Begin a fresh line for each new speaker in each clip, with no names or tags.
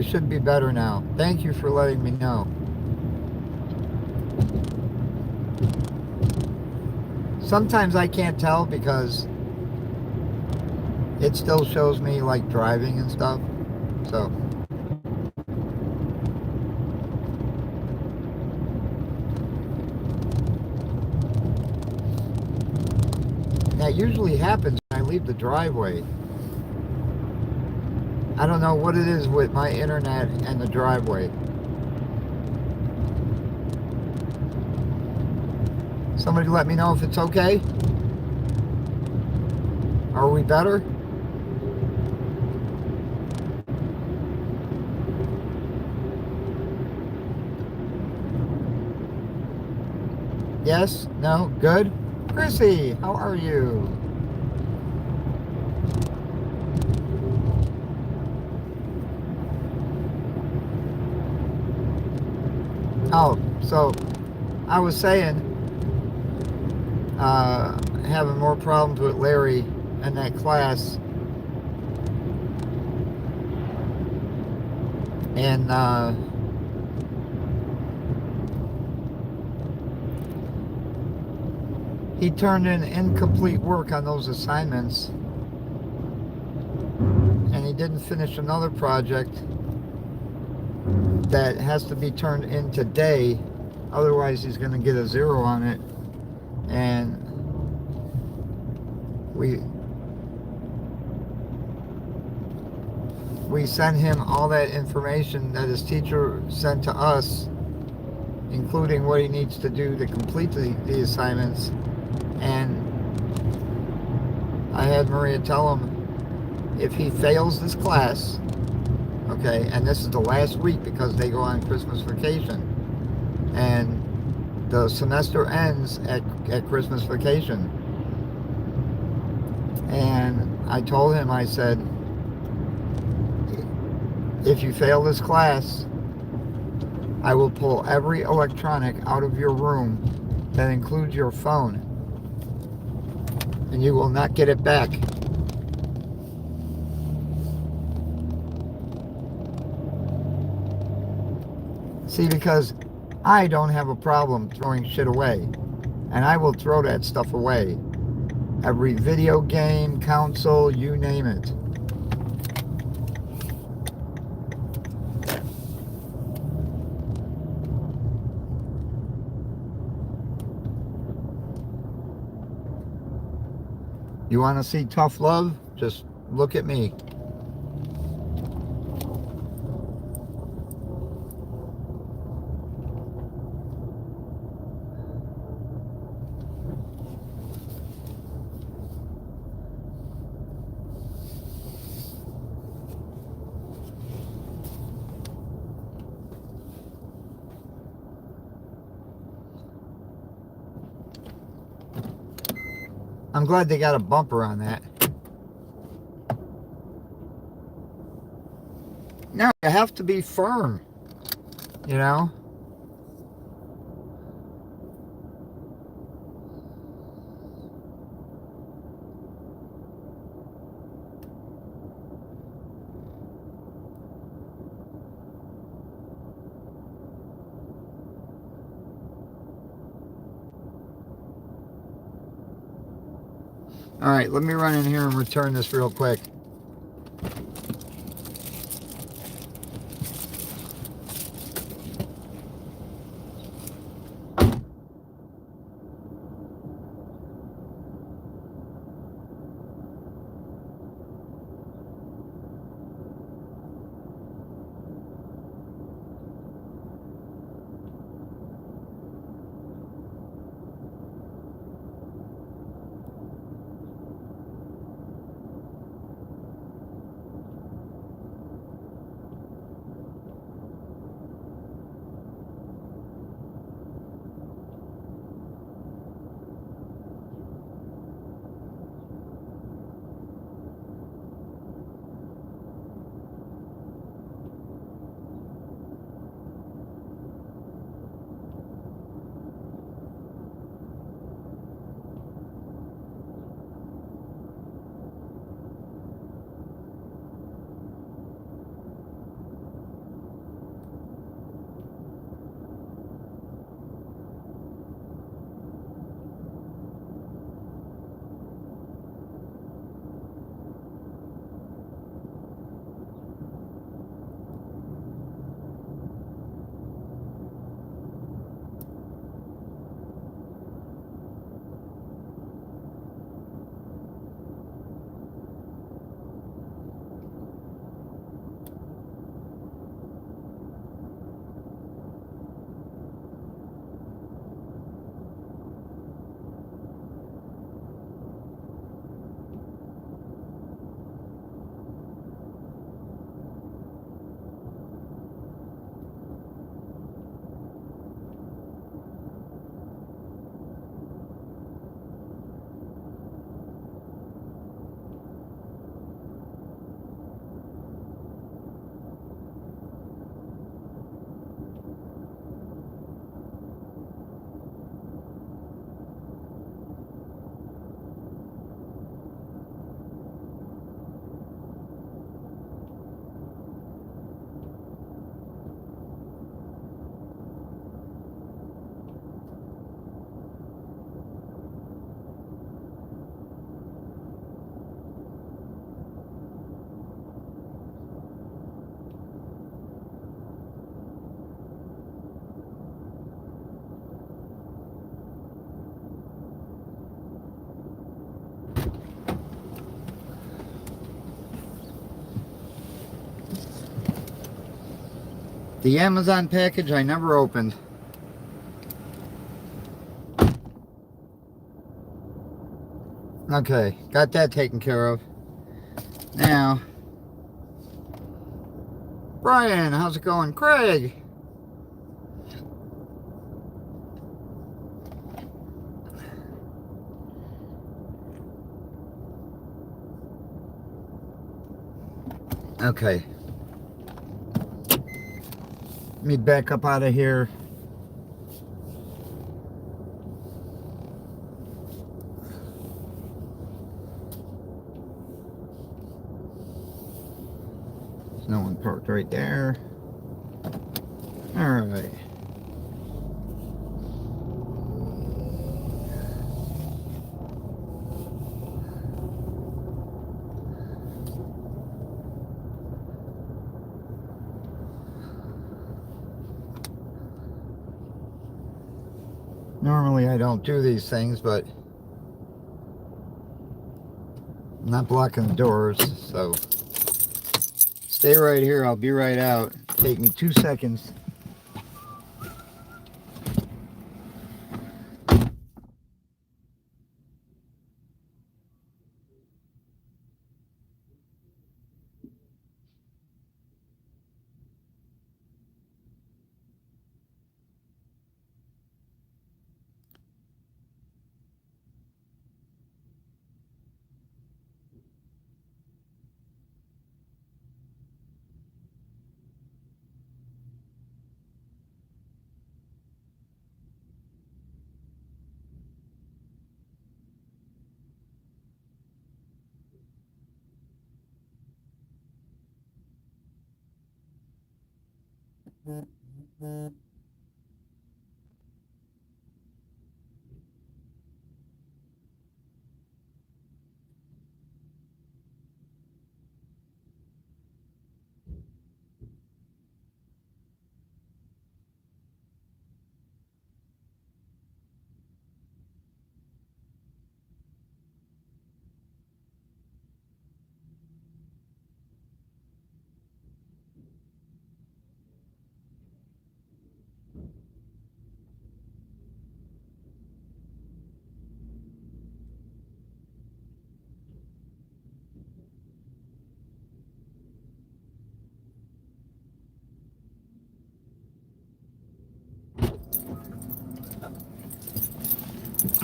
we should be better now. Thank you for letting me know. Sometimes I can't tell because it still shows me like driving and stuff. So that usually happens when I leave the driveway. I don't know what it is with my internet and the driveway. Somebody let me know if it's okay. Are we better? Yes? No? Good? Chrissy, how are you? Oh, so I was saying, having more problems with Larry and that class. And he turned in incomplete work on those assignments. And he didn't finish another project that has to be turned in today. Otherwise, he's going to get a 0 on it. And we sent him all that information that his teacher sent to us, including what he needs to do to complete the assignments. And I had Maria tell him if he fails this class, okay, and this is the last week because they go on Christmas vacation, and the semester ends at Christmas vacation. And I told him, I said, if you fail this class, I will pull every electronic out of your room that includes your phone, and you will not get it back. See, because I don't have a problem throwing shit away, and I will throw that stuff away. Every video game, console, you name it. You want to see tough love? Just look at me. I'm glad they got a bumper on that. No, you have to be firm, you know? All right, let me run in here and return this real quick. The Amazon package I never opened. Okay, got that taken care of. Now, Brian, how's it going? Craig. Okay. Let me back up out of here. There's no one parked right there. All right. Normally I don't do these things, but I'm not blocking the doors, so stay right here. I'll be right out. Take me 2 seconds.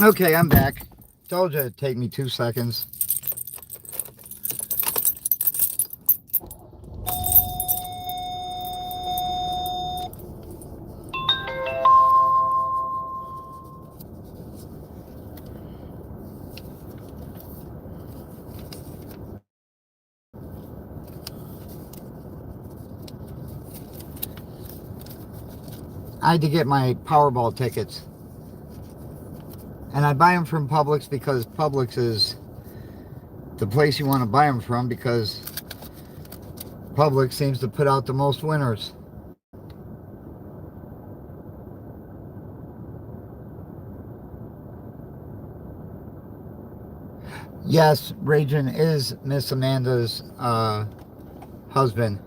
Okay, I'm back. Told you it'd take me 2 seconds. I had to get my Powerball tickets. And I buy them from Publix because Publix is the place you want to buy them from, because Publix seems to put out the most winners. Yes, Ragin is Miss Amanda's husband.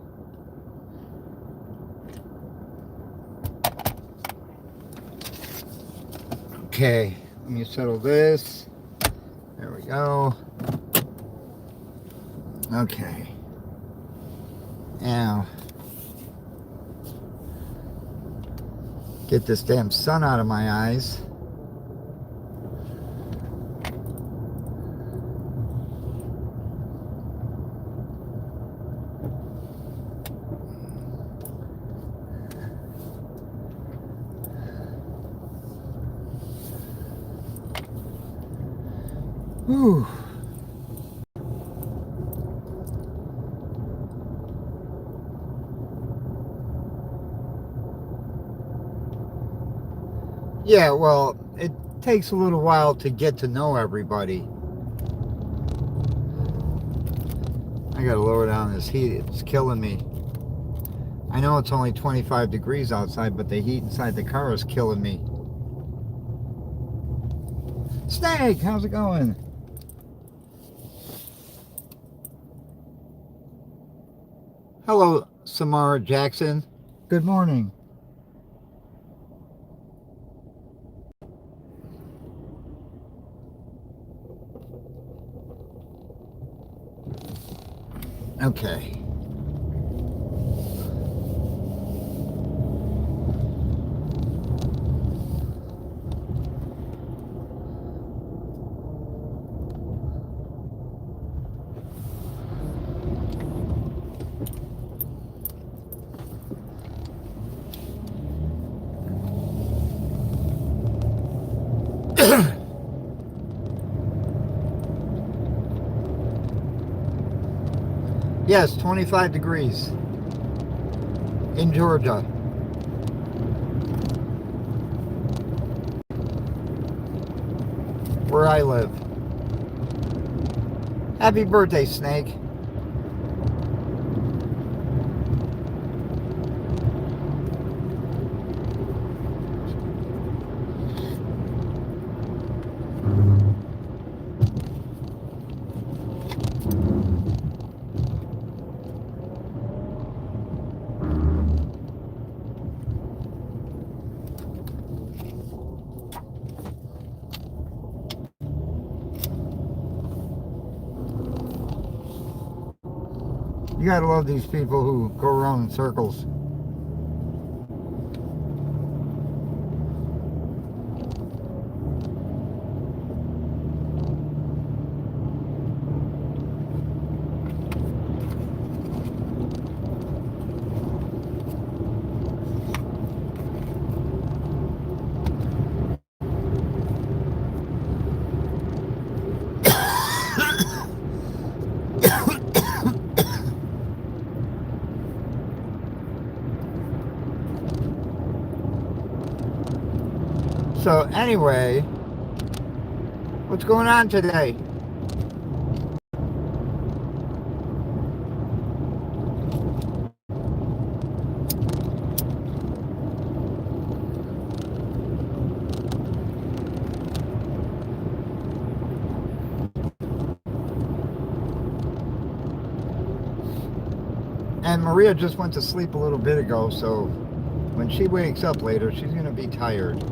Okay, let me settle this. There we go. Okay. Now, get this damn sun out of my eyes. Whew. Yeah, well, it takes a little while to get to know everybody. I gotta lower down this heat. It's killing me. I know it's only 25 degrees outside, but the heat inside the car is killing me. Snake, how's it going? Hello, Samara Jackson. Good morning. Okay. Yes, 25 degrees in Georgia. Where I live. Happy birthday, Snake. You gotta love these people who go around in circles. So anyway, what's going on today? And Maria just went to sleep a little bit ago, so when she wakes up later, she's gonna be tired.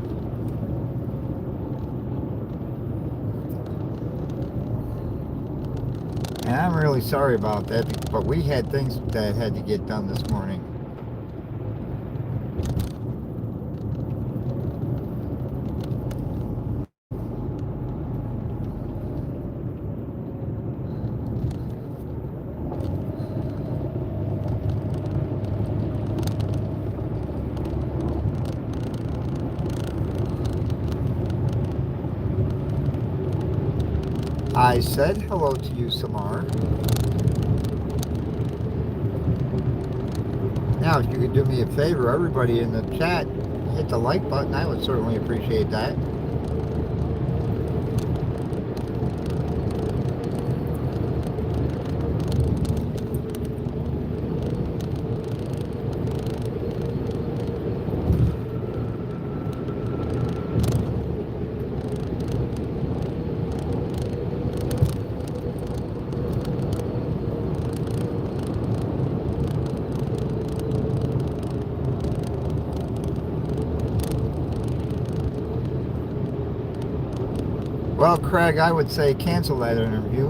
And I'm really sorry about that, but we had things that had to get done this morning. I said hello to you, Samar. Now, if you could do me a favor, everybody in the chat, hit the like button. I would certainly appreciate that. Well, Craig, I would say cancel that interview.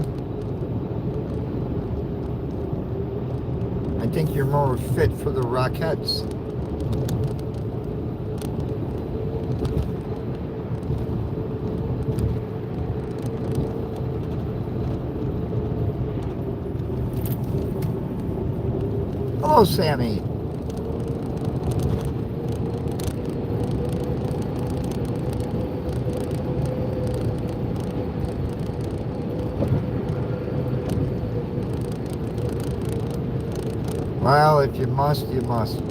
I think you're more fit for the Rockettes. Hello, Sammy. Well, if you must, you must.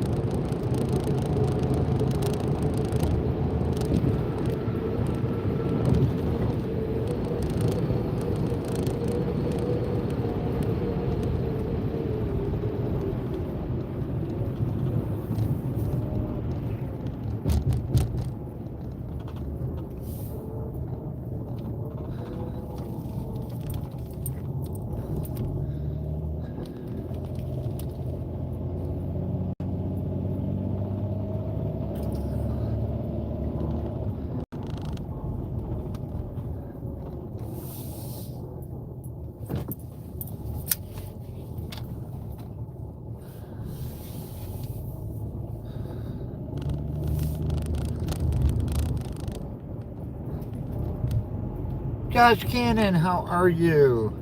Josh Cannon, how are you?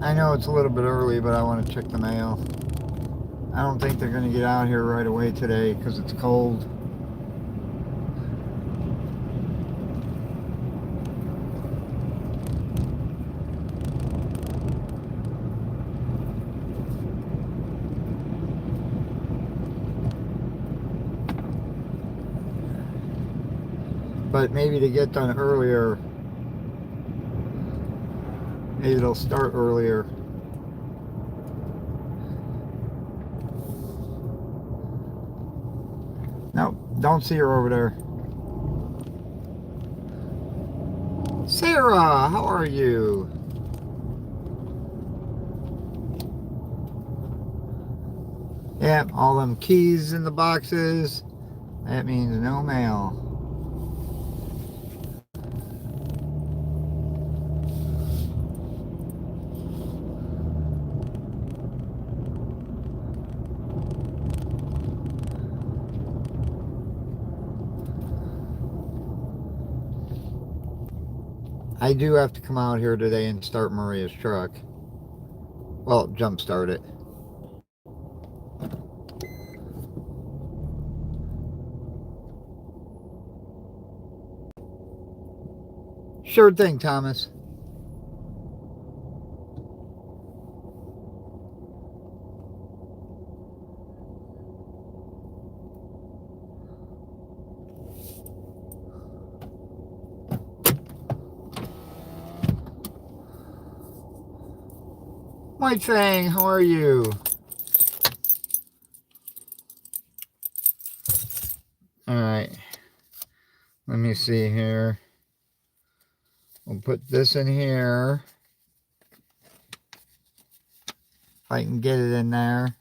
I know it's a little bit early, but I want to check the mail. I don't think they're going to get out here right away today because it's cold. But maybe to get done earlier, maybe it'll start earlier. No, don't see her over there. Sarah, how are you? Yeah, all them keys in the boxes. That means no mail. I do have to come out here today and start Maria's truck. Well, jump start it. Sure thing, Thomas. White Fang, how are you? Alright. Let me see here. We'll put this in here. If I can get it in there.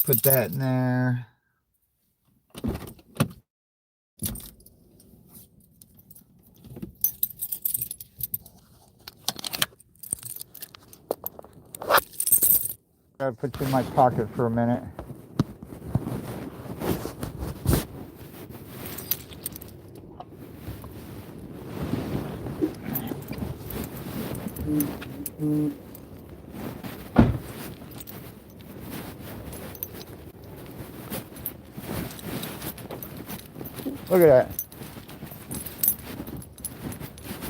Put that in there. I'll put you in my pocket for a minute. Look at that.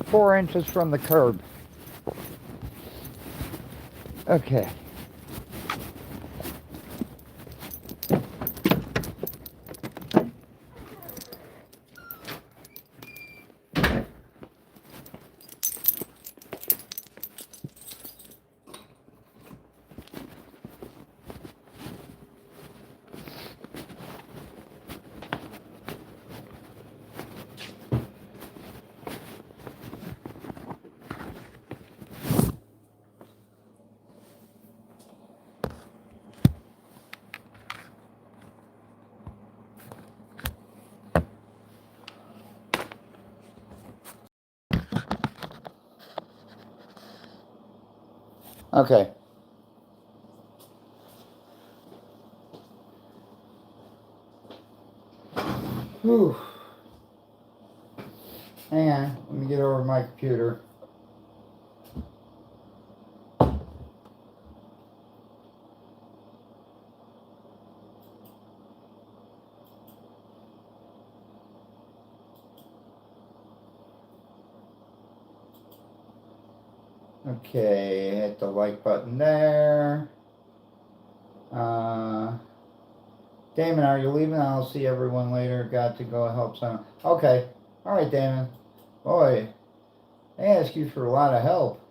4 inches from the curb. Okay. Okay. Whew. Hang on, let me get over to my computer. Okay, hit the like button there. Damon, are you leaving? I'll see everyone later. Got to go help someone. Okay. All right, Damon. Boy, they ask you for a lot of help.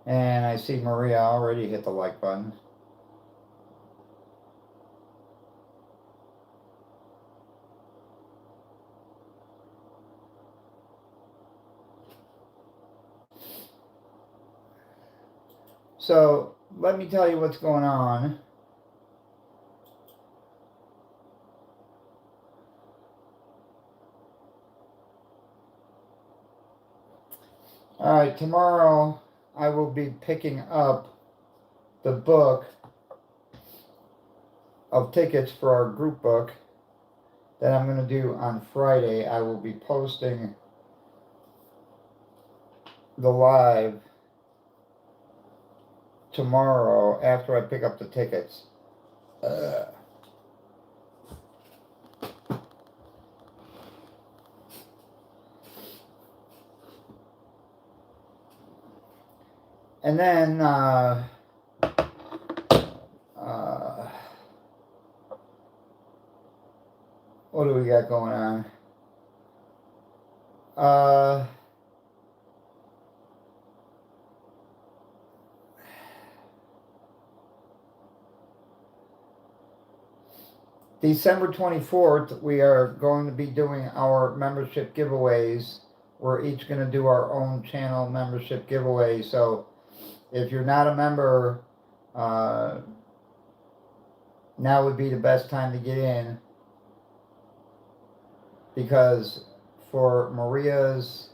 And I see Maria already hit the like button. So let me tell you what's going on. All right, tomorrow I will be picking up the book of tickets for our group book that I'm going to do on Friday. I will be posting the live tomorrow after I pick up the tickets. And then, what do we got going on? December 24th, we are going to be doing our membership giveaways. We're each going to do our own channel membership giveaway. So if you're not a member, now would be the best time to get in, because for Maria's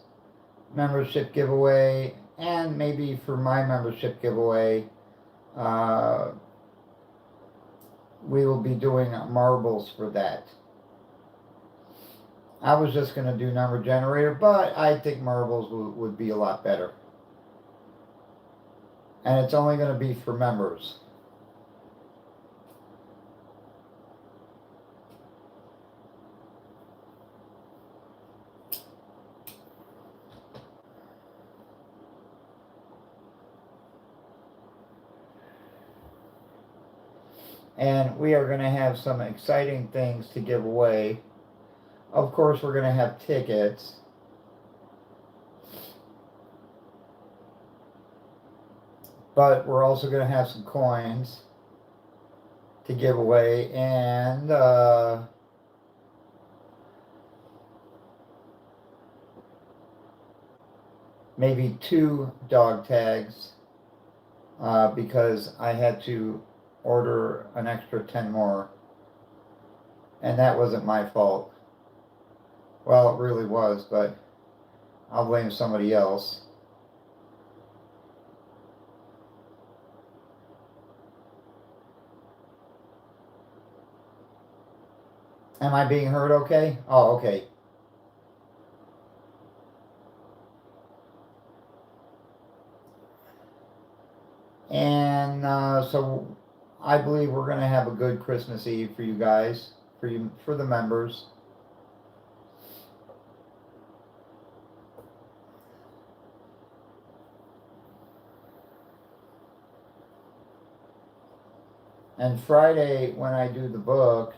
membership giveaway and maybe for my membership giveaway, we will be doing marbles for that. I was just going to do number generator, but I think marbles would be a lot better. And it's only going to be for members. And we are going to have some exciting things to give away. Of course, we're going to have tickets. But we're also going to have some coins to give away. And maybe 2 dog tags. Because I had to order an extra 10 more. And that wasn't my fault. Well, it really was, but I'll blame somebody else. Am I being heard okay? Oh, okay. And so I believe we're going to have a good Christmas Eve for you guys, for the members. And Friday, when I do the book,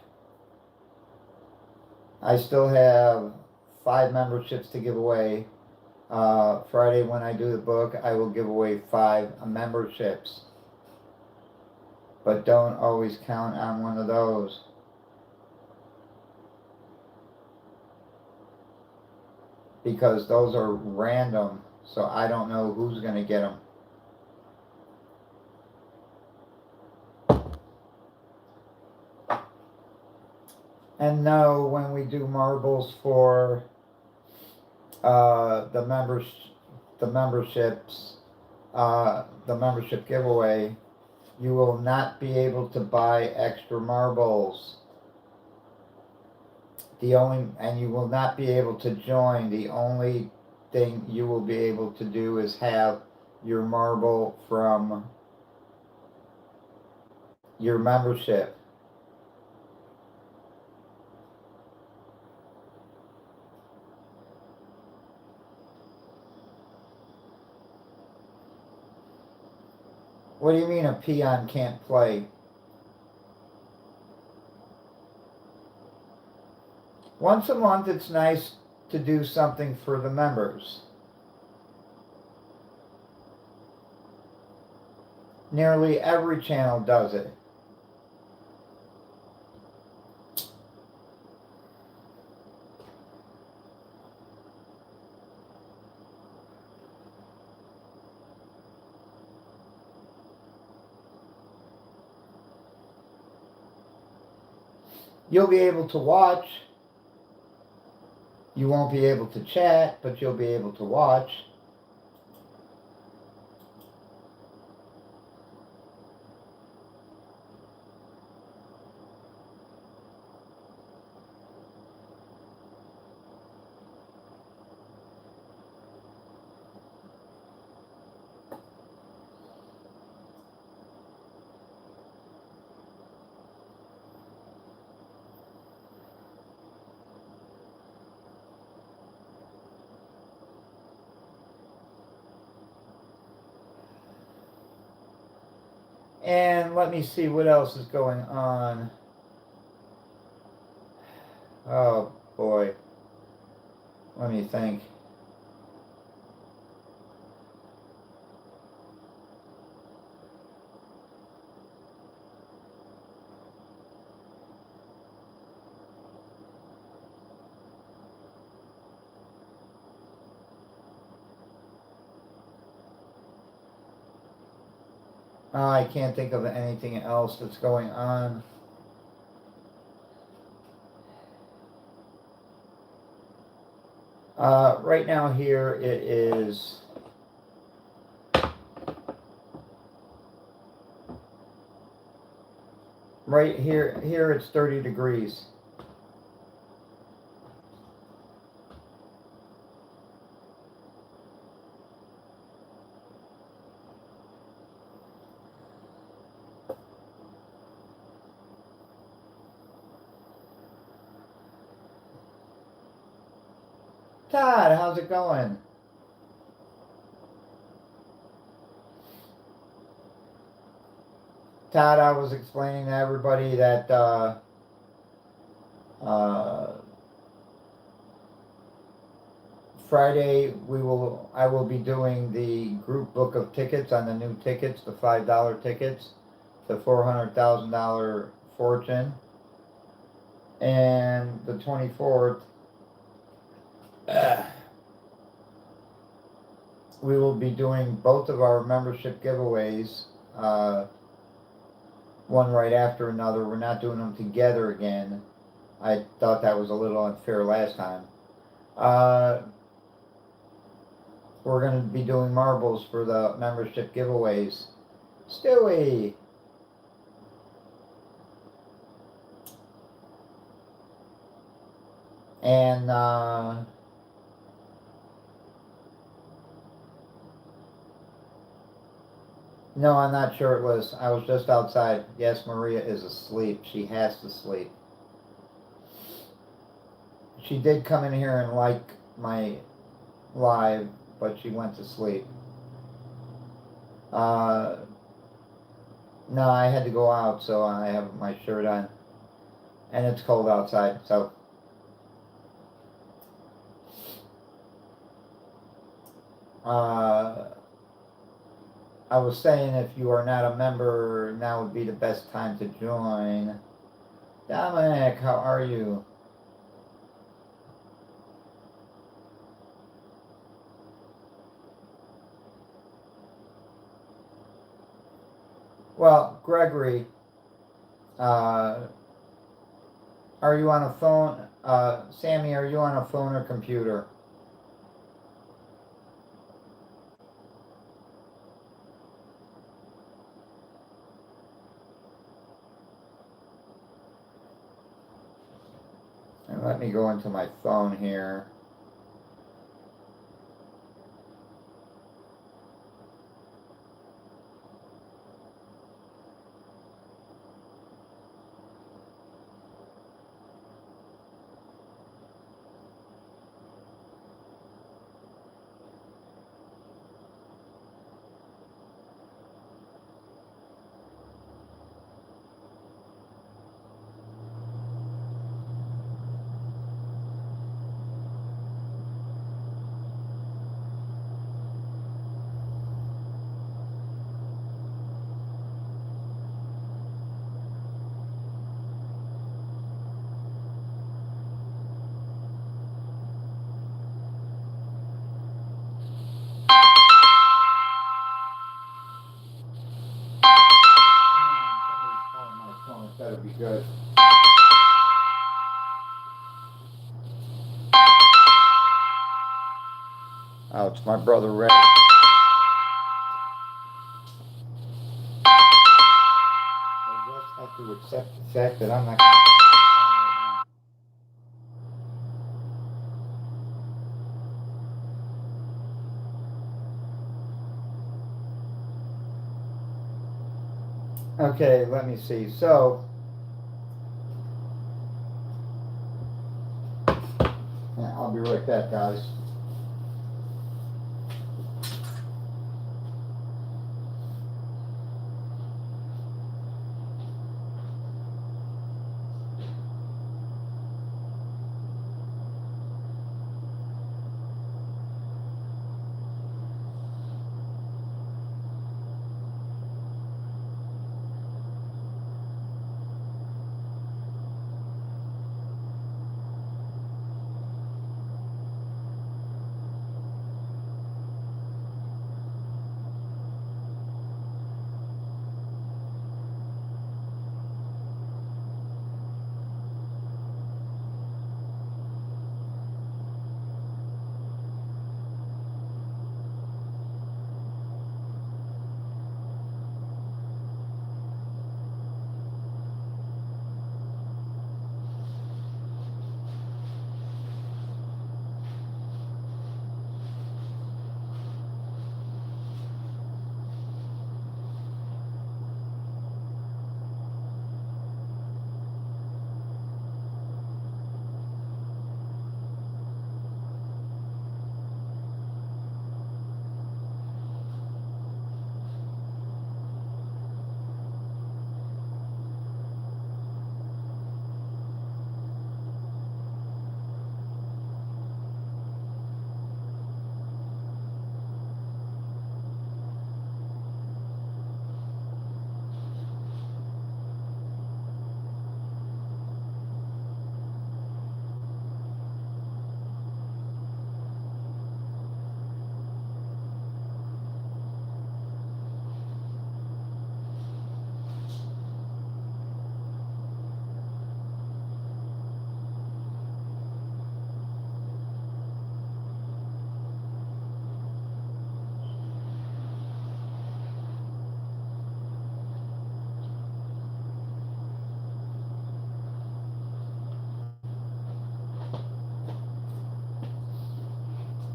I still have 5 memberships to give away. Friday, when I do the book, I will give away 5 memberships. But don't always count on one of those. Because those are random, so I don't know who's going to get them. And no, when we do marbles for the membership giveaway, you will not be able to buy extra marbles. And you will not be able to join. The only thing you will be able to do is have your marble from your membership. What do you mean a peon can't play? Once a month, it's nice to do something for the members. Nearly every channel does it. You'll be able to watch. You won't be able to chat, but you'll be able to watch. And let me see what else is going on. Oh boy. Let me think. I can't think of anything else that's going on. Right now here it is right here it's 30 degrees. Todd, how's it going? Todd, I was explaining to everybody that Friday I will be doing the group book of tickets on the new tickets, the $5 tickets, the $400,000 fortune, and the 24th. We will be doing both of our membership giveaways, one right after another. We're not doing them together again. I thought that was a little unfair last time. We're going to be doing marbles for the membership giveaways. Stewie! And, no, I'm not shirtless. I was just outside. Yes, Maria is asleep. She has to sleep. She did come in here and like my live, but she went to sleep. No, I had to go out, so I have my shirt on. And it's cold outside, so... I was saying if you are not a member, now would be the best time to join. Dominic, how are you? Well, Gregory, are you on a phone? Sammy, are you on a phone or computer? And let me go into my phone here. Somebody's calling my phone. It better be good. it's my brother Ray. I just have to accept the fact that I'm not going to Okay, let me see. So, yeah, I'll be right back, guys.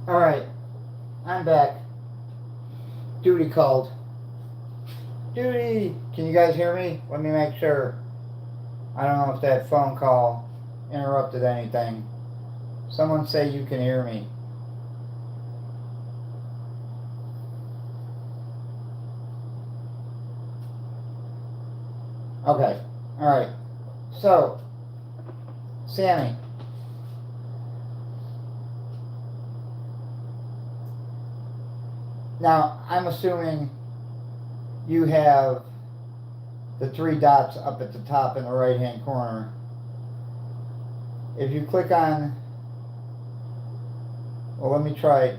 All right, I'm back. Duty called. Duty! Can you guys hear me? Let me make sure. I don't know if that phone call interrupted anything. Someone say you can hear me. Okay, all right. So, Sammy. Now, I'm assuming you have the three dots up at the top in the right-hand corner. If you click on, well, let me try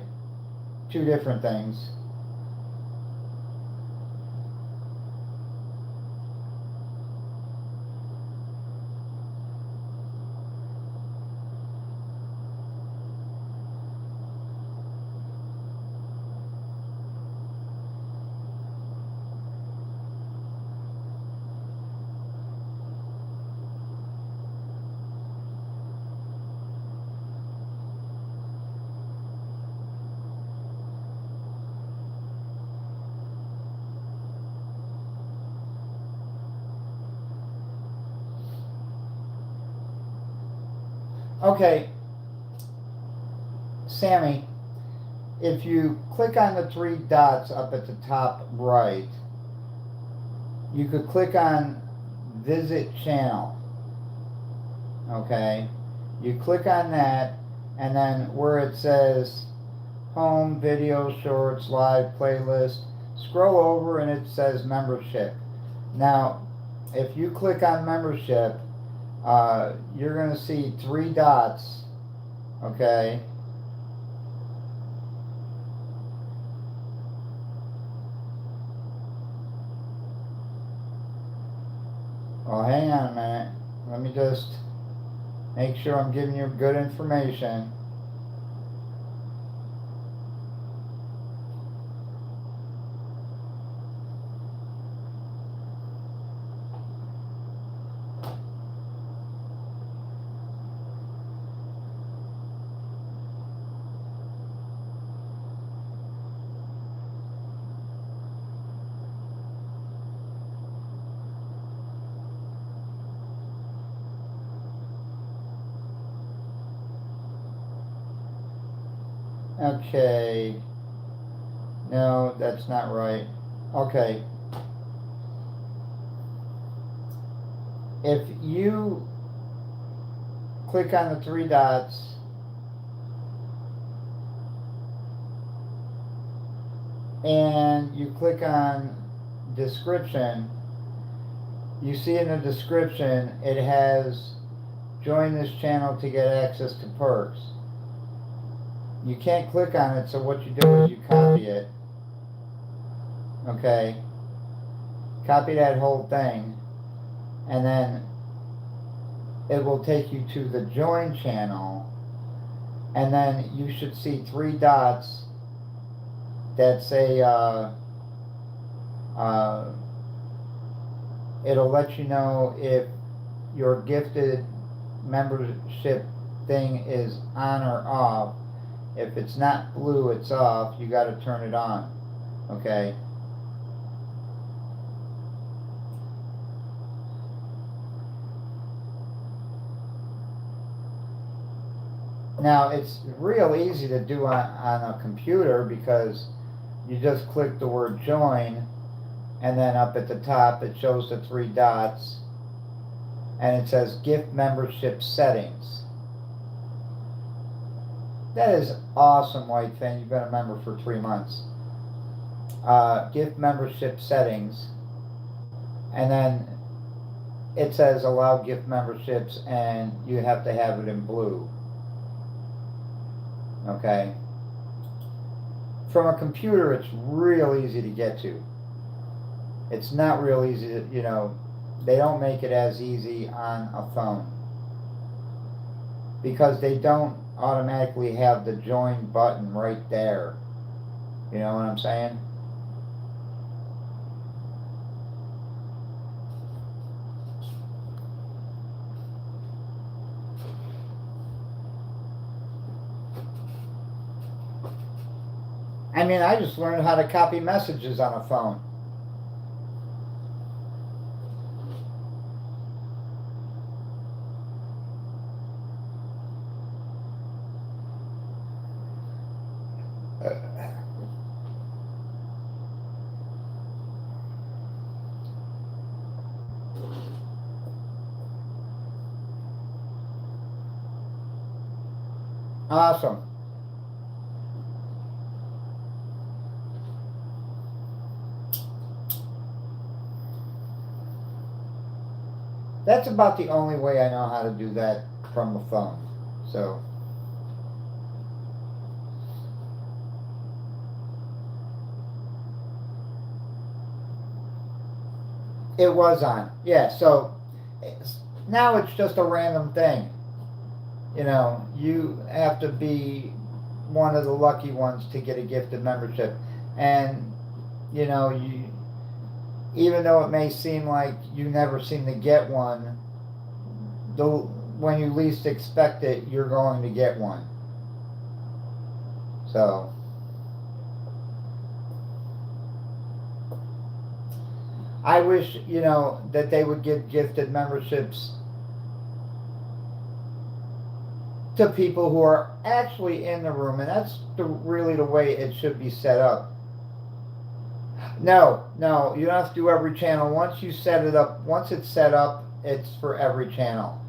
two different things. Okay, Sammy, if you click on the three dots up at the top right, you could click on Visit Channel. Okay, you click on that, and then where it says Home, Video, Shorts, Live, Playlist, scroll over and it says Membership. Now, if you click on Membership, you're going to see three dots, okay? Well, hang on a minute. Let me just make sure I'm giving you good information. Okay. No, that's not right. Okay. If you click on the three dots and you click on description, you see in the description it has join this channel to get access to perks. You can't click on it, so what you do is you copy it. Okay? Copy that whole thing, and then it will take you to the join channel, and then you should see three dots that say it'll let you know if your gifted membership thing is on or off. If it's not blue, it's off. You got to turn it on. Okay? Now, it's real easy to do on a computer because you just click the word join, and then up at the top it shows the three dots, and it says gift membership settings. That is awesome, White Thing. You've been a member for 3 months. Gift membership settings, and then it says allow gift memberships, and you have to have it in blue. Okay? From a computer, it's real easy to get to. It's not real easy to, they don't make it as easy on a phone because they don't automatically have the join button right there. You know what I'm saying? I mean, I just learned how to copy messages on a phone. Awesome. That's about the only way I know how to do that from the phone. So. It was on. Yeah, so now it's just a random thing. You have to be one of the lucky ones to get a gifted membership. And, you even though it may seem like you never seem to get one, when you least expect it, you're going to get one. So. I wish, that they would give gifted memberships to people who are actually in the room, and that's really the way it should be set up. No, you don't have to do every channel. Once you set it up, once it's set up, it's for every channel.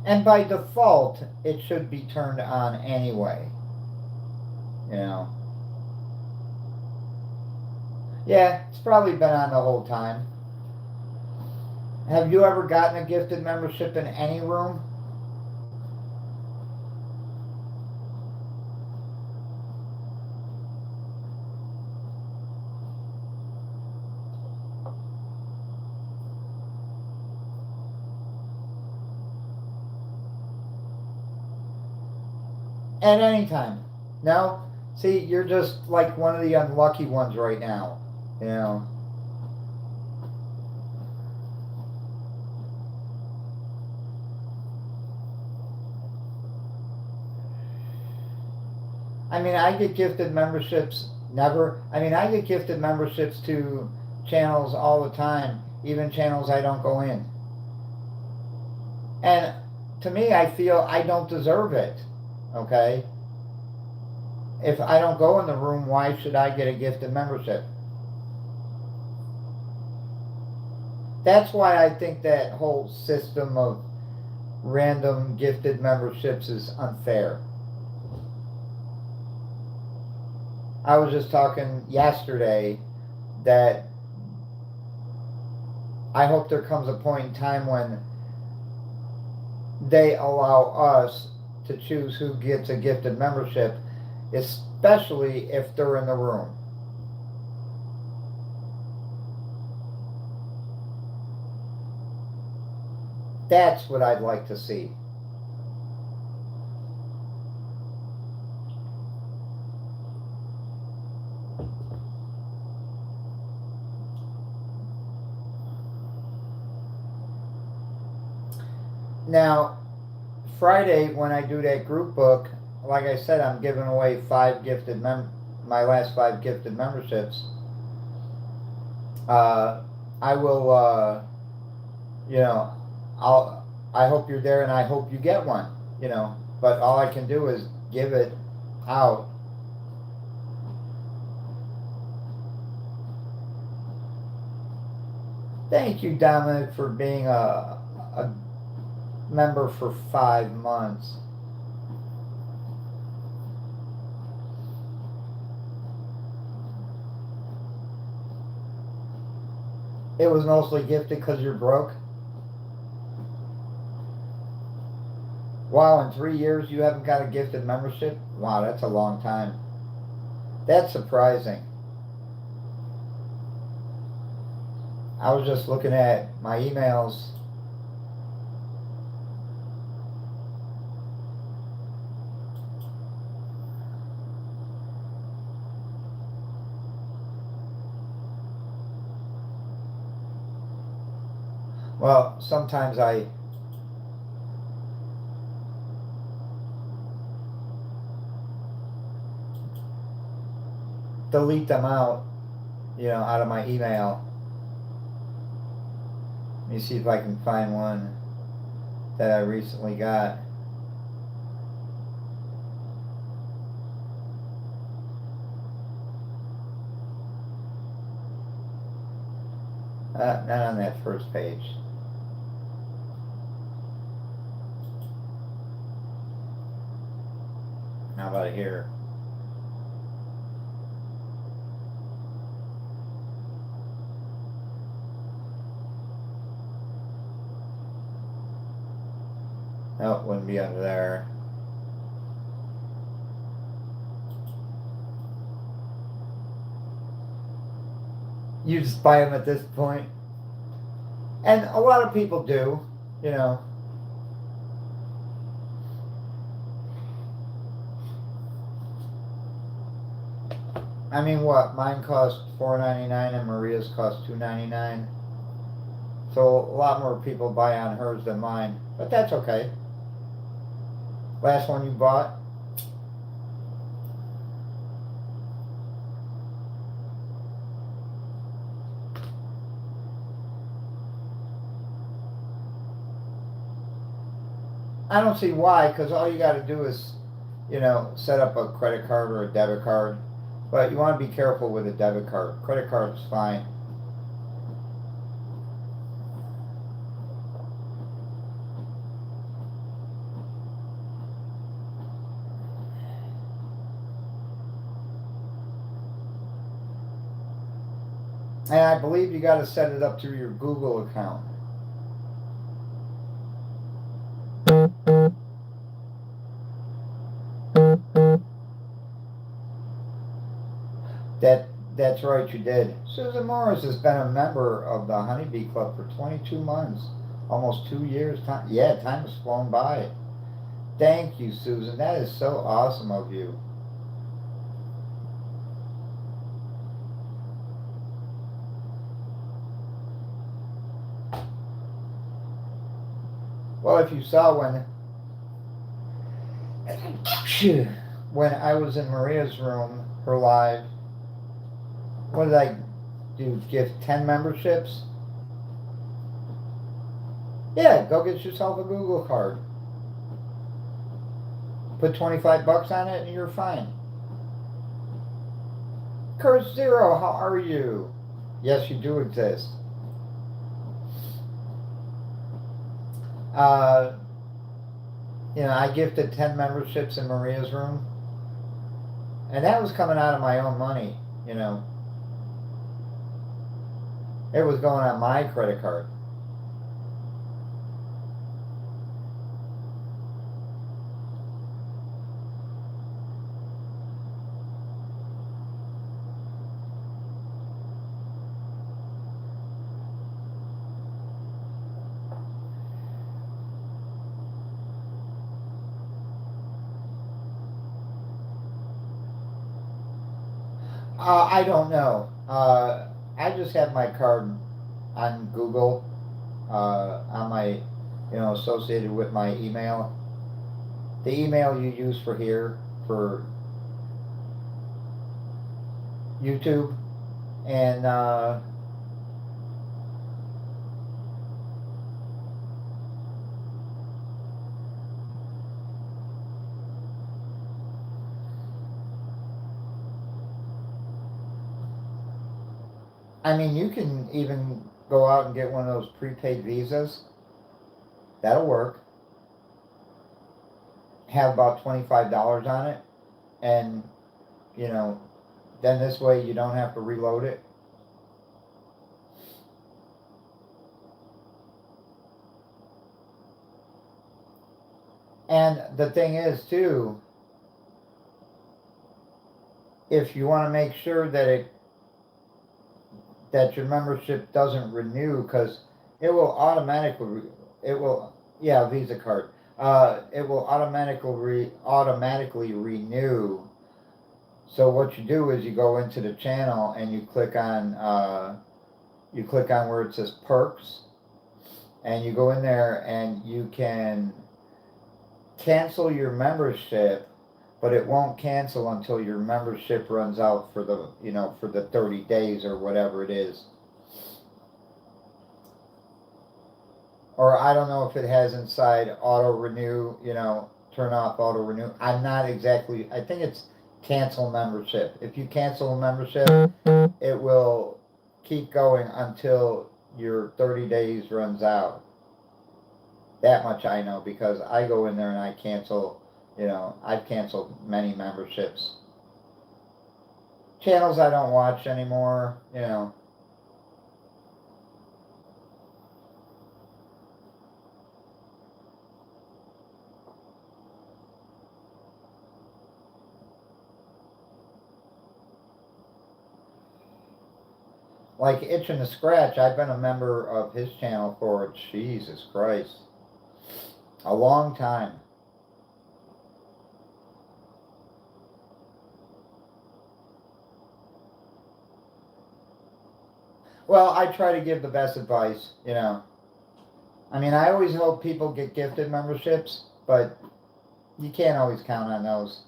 And by default, it should be turned on anyway. Yeah, it's probably been on the whole time. Have you ever gotten a gifted membership in any room? At any time. No? See, you're just like one of the unlucky ones right now. You know. I mean, I get gifted memberships. Never. I mean, I get gifted memberships to channels all the time, even channels I don't go in. And to me, I feel I don't deserve it. Okay? If I don't go in the room, why should I get a gifted membership? That's why I think that whole system of random gifted memberships is unfair. I was just talking yesterday that I hope there comes a point in time when they allow us to choose who gets a gifted membership, especially if they're in the room. That's what I'd like to see. Now, Friday when I do that group book, like I said, I'm giving away my last 5 gifted memberships. I will, you know, I hope you're there and I hope you get one, you know. But all I can do is give it out. Thank you, Dominic, for being a member for 5 months. It was mostly gifted because you're broke. Wow, in 3 years you haven't got a gifted membership? Wow, that's a long time. That's surprising. I was just looking at my emails. Well, sometimes I delete them out, out of my email. Let me see if I can find one that I recently got. Not on that first page. How about here? No, it wouldn't be under there. You just buy them at this point. And a lot of people do, I mean, what? Mine cost $4.99 and Maria's cost $2.99. So a lot more people buy on hers than mine, but that's okay. Last one you bought? I don't see why, because all you got to do is, set up a credit card or a debit card. But you want to be careful with a debit card. Credit card is fine. And I believe you got to set it up through your Google account. That's right, you did. Susan Morris has been a member of the Honeybee Club for 22 months, almost 2 years. Time has flown by. Thank you, Susan. That is so awesome of you. Well, if you saw when I was in Maria's room, her live, what did I do? Give 10 memberships? Yeah, go get yourself a Google card. Put $25 on it and you're fine. Curse Zero, how are you? Yes, you do exist. Uh, I gifted 10 memberships in Maria's room. And that was coming out of my own money, It was going on my credit card. I don't know. I just have my card on Google, on my, associated with my email. The email you use for here, for YouTube, and I mean, you can even go out and get one of those prepaid visas. That'll work. Have about $25 on it, and then this way you don't have to reload it. And the thing is too, if you want to make sure that your membership doesn't renew, because it will automatically Visa card. It will automatically renew. So what you do is you go into the channel and you click on where it says perks, and you go in there and you can cancel your membership, but it won't cancel until your membership runs out for the 30 days or whatever it is. Or I don't know if it has inside auto renew, turn off auto renew. I'm not exactly, I think it's cancel membership. If you cancel a membership, it will keep going until your 30 days runs out. That much I know, because I go in there and I cancel, I've canceled many memberships. Channels I don't watch anymore, Like Itching to Scratch, I've been a member of his channel for, Jesus Christ, a long time. Well, I try to give the best advice, I mean, I always hope people get gifted memberships, but you can't always count on those.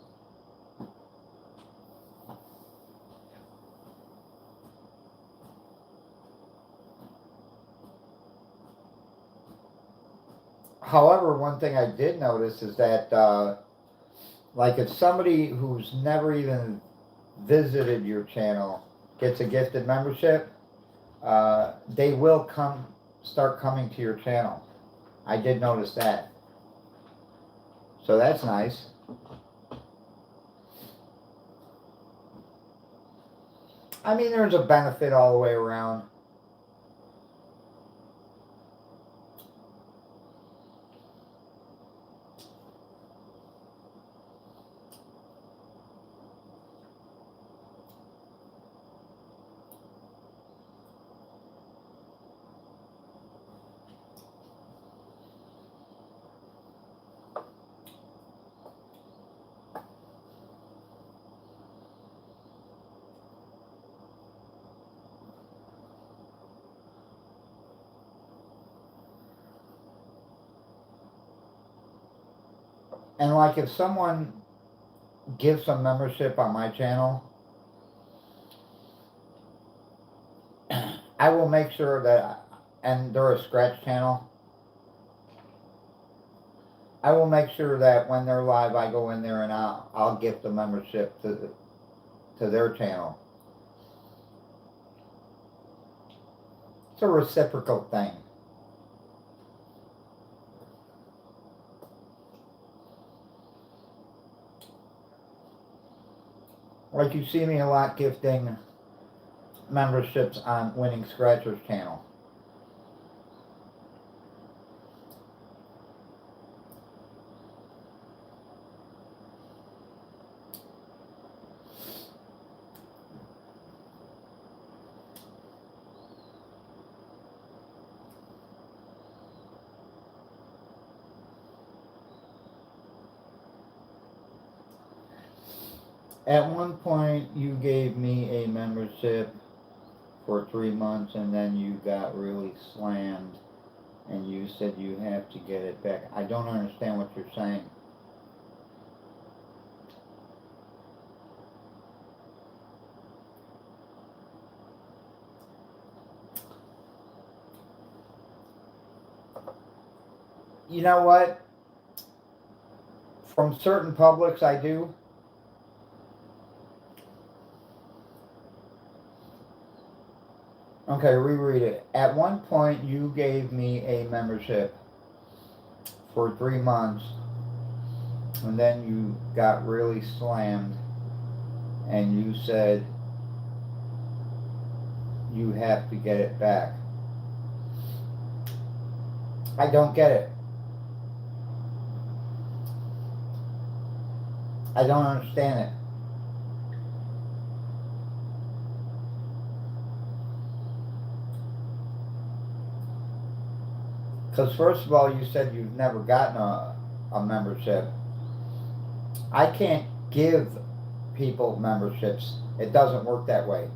However, one thing I did notice is that, like, if somebody who's never even visited your channel gets a gifted membership, they will start coming to your channel. I did notice that. So that's nice. I mean, there's a benefit all the way around. And like if someone gives some membership on my channel, I will make sure that, and they're a scratch channel, I will make sure that when they're live, I go in there and I'll gift the membership to their channel. It's a reciprocal thing. Like you see me a lot gifting memberships on Winning Scratchers channel. At one point, you gave me a membership for 3 months and then you got really slammed and you said you have to get it back. I don't understand what you're saying. You know what? From certain Publix, I do. Okay, reread it. At one point, you gave me a membership for 3 months, and then you got really slammed, and you said you have to get it back. I don't get it. I don't understand it. Because first of all, you said you've never gotten a membership. I can't give people memberships. It doesn't work that way.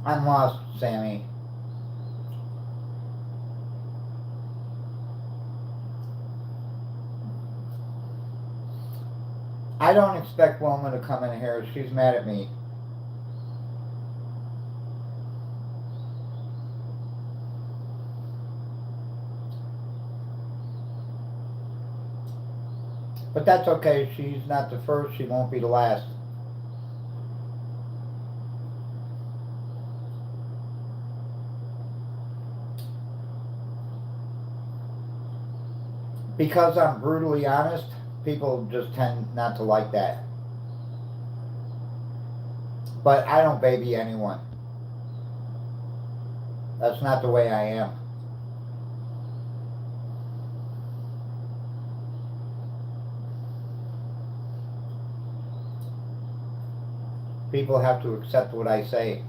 I'm lost, Sammy. I don't expect Wilma to come in here. She's mad at me. But that's okay. She's not the first. She won't be the last. Because I'm brutally honest, people just tend not to like that. But I don't baby anyone. That's not the way I am. People have to accept what I say.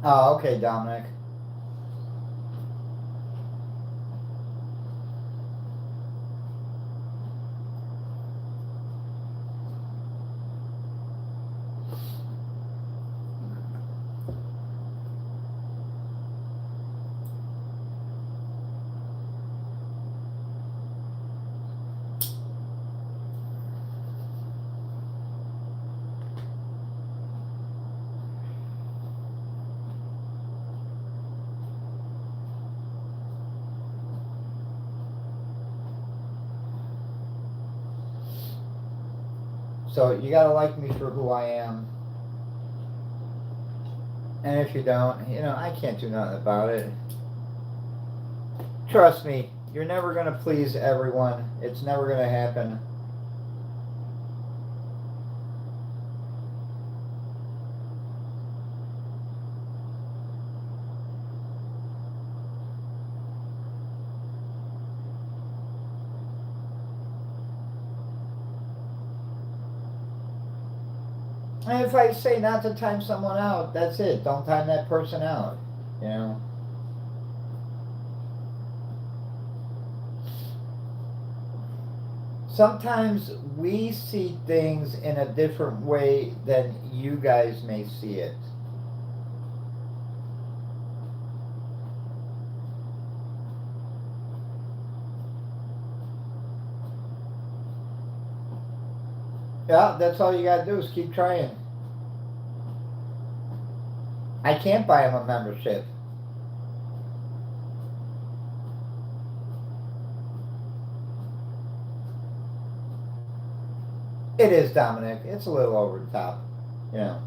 Oh, okay, Dominic. So you gotta like me for who I am. And if you don't, you know, I can't do nothing about it. Trust me, you're never going to please everyone. It's never going to happen. And if I say not to time someone out, that's it. Don't time that person out. You know? Sometimes we see things in a different way than you guys may see it. Yeah, that's all you gotta do is keep trying. I can't buy him a membership. It is, Dominic. It's a little over the top. You know.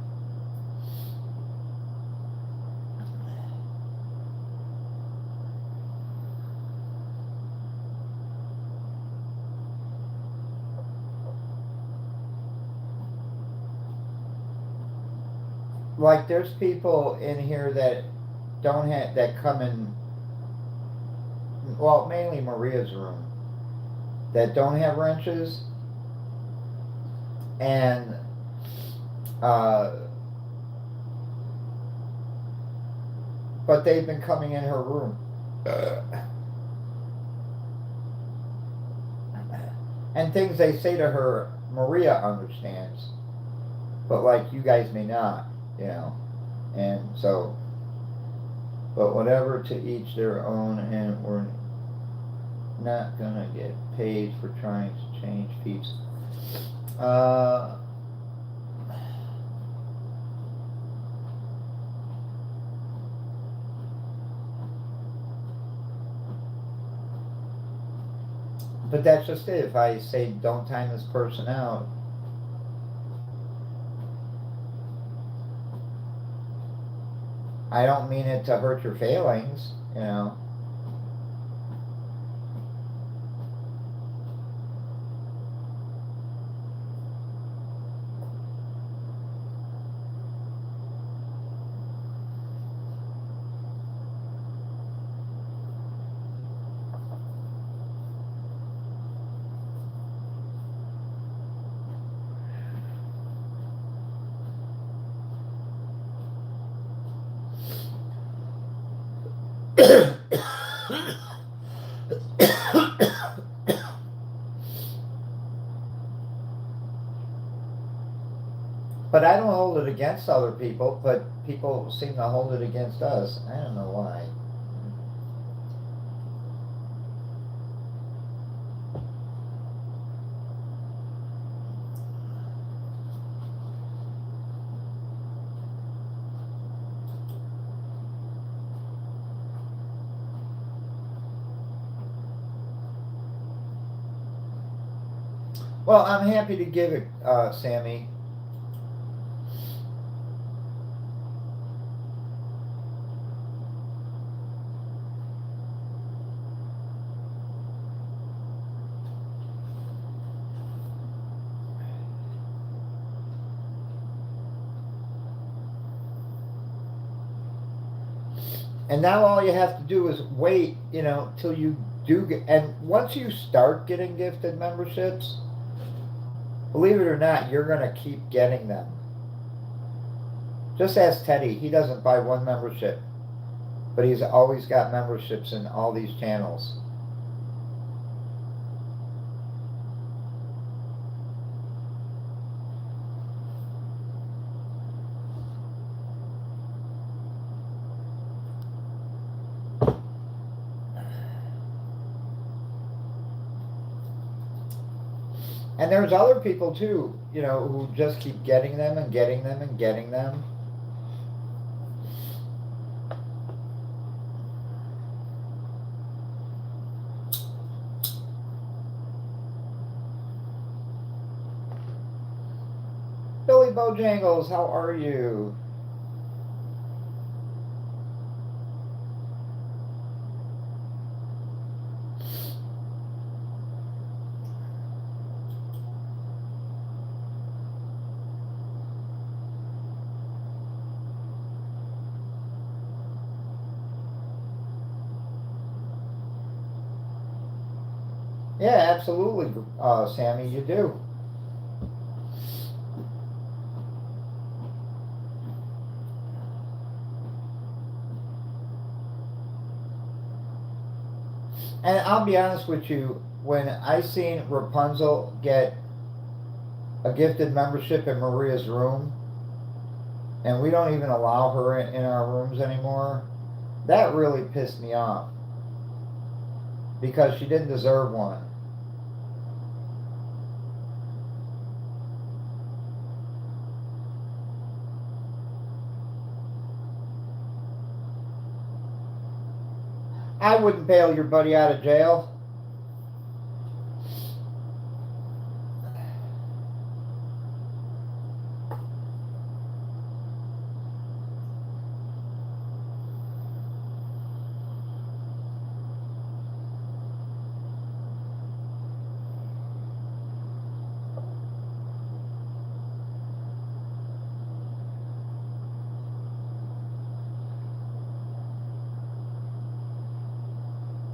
Like there's people in here that don't have that come in, well, mainly Maria's room, that don't have wrenches, and but they've been coming in her room. And things they say to her, Maria understands, but like you guys may not, you know. And so, but whatever, to each their own, and we're not gonna get paid for trying to change peeps. But that's just it. If I say don't time this person out, I don't mean it to hurt your feelings, you know. But I don't hold it against other people, but people seem to hold it against us. I don't know why. Well, I'm happy to give it, Sammy. And now all you have to do is wait, you know, till you do get. And once you start getting gifted memberships, believe it or not, you're going to keep getting them. Just ask Teddy. He doesn't buy one membership, but he's always got memberships in all these channels. And there's other people too, you know, who just keep getting them and getting them and getting them. Billy Bojangles, how are you? Yeah, absolutely, Sammy, you do. And I'll be honest with you, when I seen Rapunzel get a gifted membership in Maria's room, and we don't even allow her in our rooms anymore, that really pissed me off because she didn't deserve one. I wouldn't bail your buddy out of jail.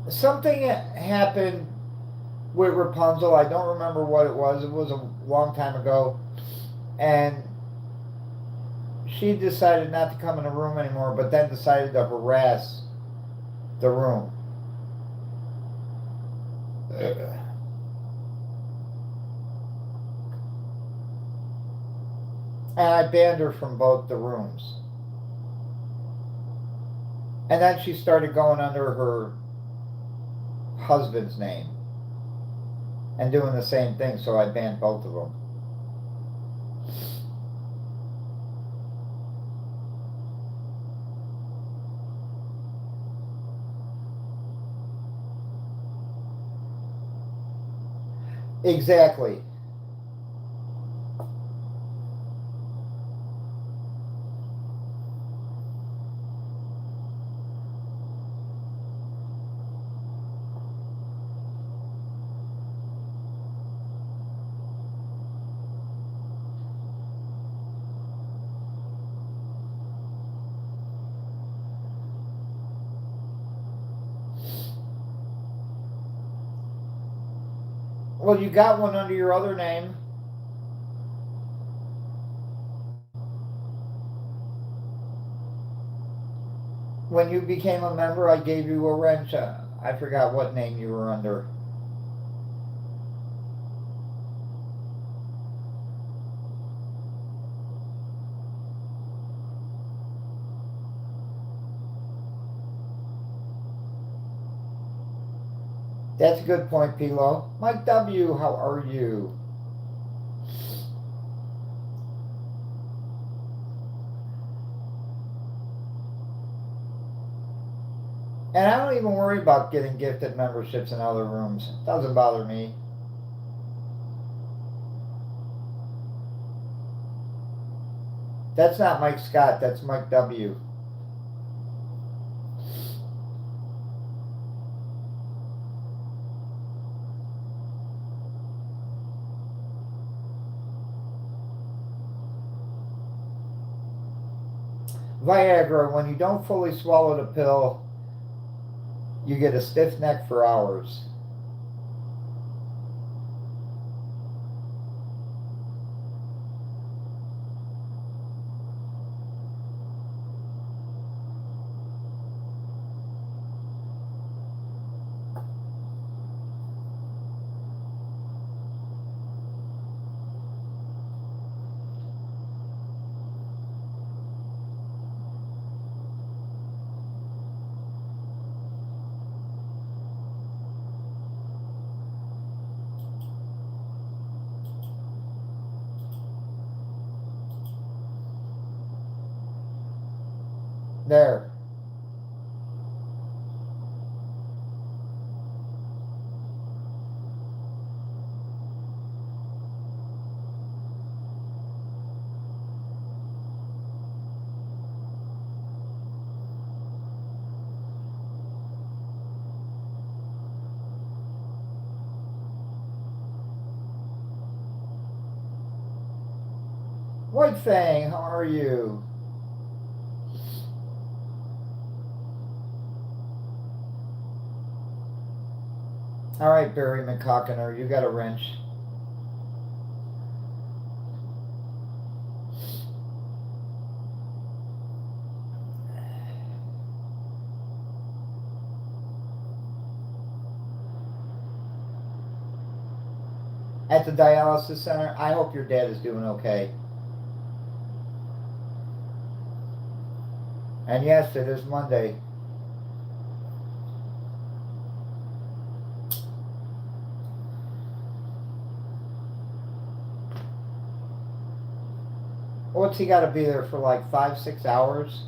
Something happened with Rapunzel. I don't remember what it was. It was a long time ago. And she decided not to come in the room anymore, but then decided to harass the room. And I banned her from both the rooms. And then she started going under her husband's name and doing the same thing, so I banned both of them. Exactly. Well, you got one under your other name. When you became a member, I gave you a wrench. I forgot what name you were under. That's a good point, Pilo. Mike W., how are you? And I don't even worry about getting gifted memberships in other rooms. It doesn't bother me. That's not Mike Scott, that's Mike W. Viagra, when you don't fully swallow the pill, you get a stiff neck for hours. There. White Fang, how are you? All right, Barry McCockiner, you got a wrench. At the dialysis center, I hope your dad is doing okay. And yes, it is Monday. What's he got to be there for, like 5, 6 hours?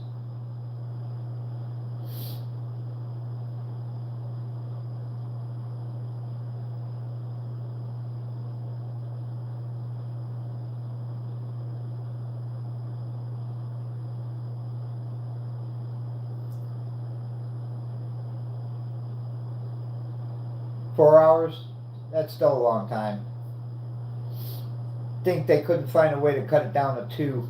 $4? That's still a long time. Think they couldn't find a way to cut it down to 2.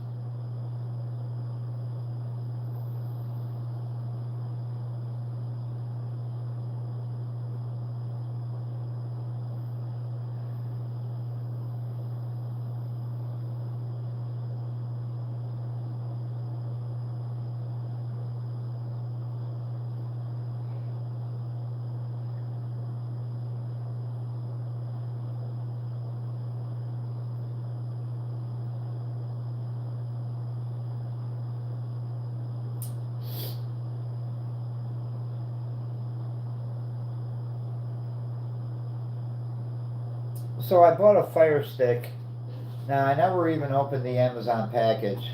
So I bought a Fire Stick. Now, I never even opened the Amazon package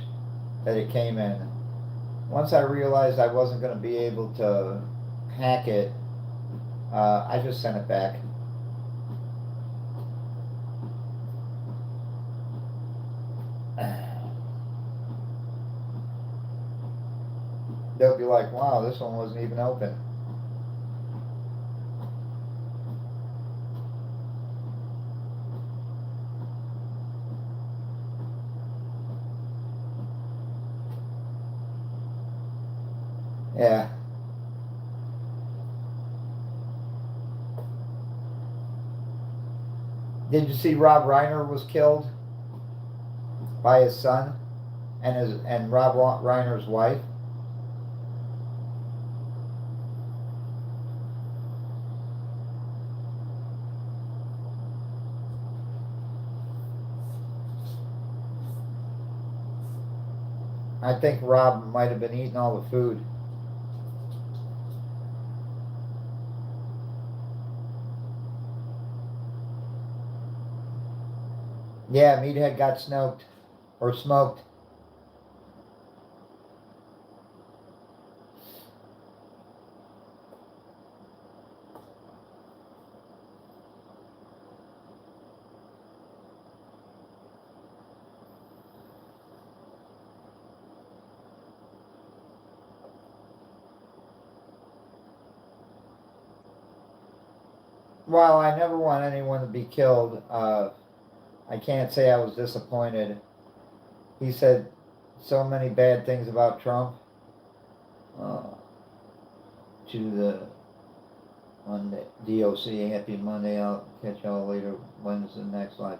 that it came in. Once I realized I wasn't going to be able to hack it, I just sent it back. They'll be like, wow, this one wasn't even open. Yeah. Did you see Rob Reiner was killed by his son and Rob Reiner's wife? I think Rob might have been eating all the food. Yeah, Meathead got smoked. Or smoked. Well, I never want anyone to be killed. I can't say I was disappointed. He said so many bad things about Trump. Uh, to the Monday DOC, happy Monday. I'll catch y'all later. When's the next live?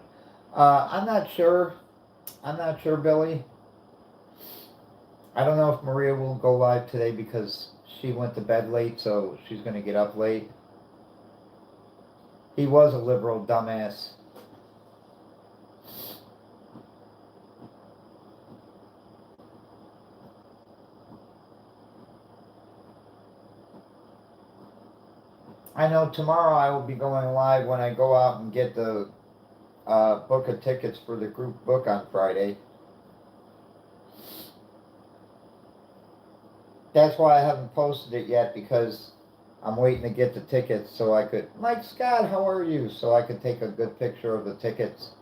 I'm not sure. I'm not sure, Billy. I don't know if Maria will go live today because she went to bed late, so she's going to get up late. He was a liberal dumbass. I know tomorrow I will be going live when I go out and get the book of tickets for the group book on Friday. That's why I haven't posted it yet, because I'm waiting to get the tickets so I could. Mike Scott, how are you? So I could take a good picture of the tickets.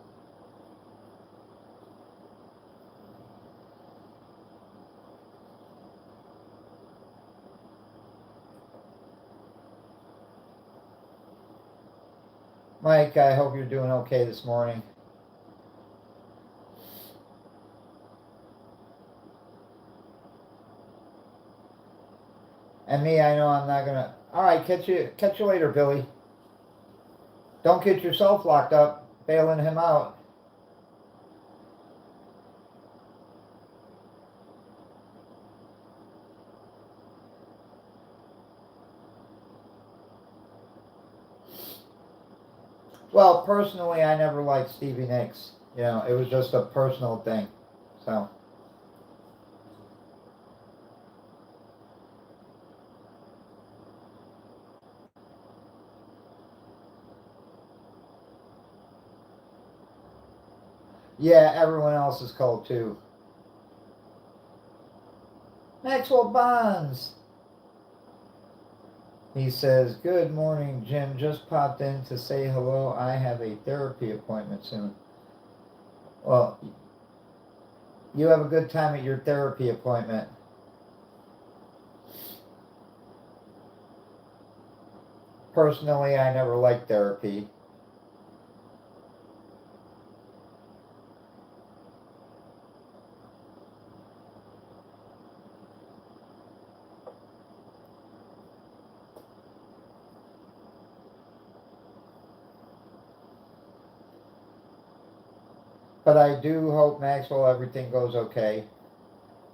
Mike, I hope you're doing okay this morning. And me, I know I'm not gonna. All right, catch you later, Billy. Don't get yourself locked up, bailing him out. Well, personally, I never liked Stevie Nicks. You know, it was just a personal thing. So. Yeah, everyone else is cold too. Maxwell Bonds. He says, "Good morning, Jim. Just popped in to say hello. I have a therapy appointment soon." Well, you have a good time at your therapy appointment. Personally, I never liked therapy. But I do hope, Maxwell, everything goes okay.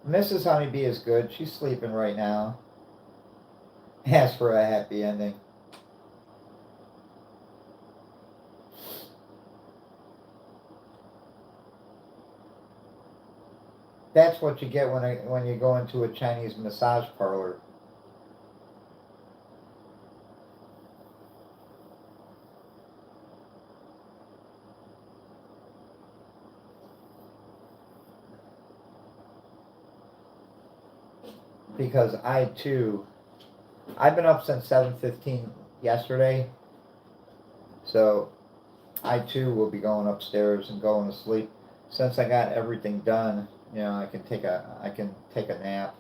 Mrs. Honeybee is good. She's sleeping right now. Ask for a happy ending. That's what you get when you go into a Chinese massage parlor. Because I've been up since 7:15 yesterday, so I too will be going upstairs and going to sleep. Since I got everything done, you know, I can take a nap.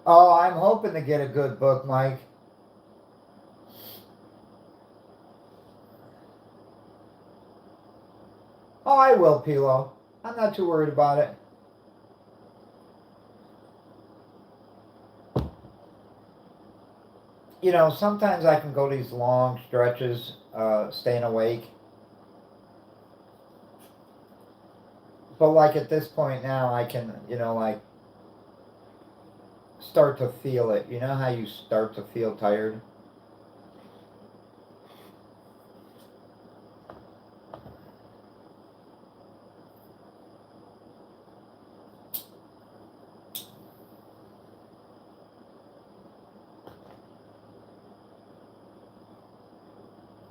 Oh, I'm hoping to get a good book, Mike. Oh, I will, Pilo. I'm not too worried about it. You know, sometimes I can go these long stretches, staying awake. But like at this point now, I can, you know, like start to feel it. You know how you start to feel tired?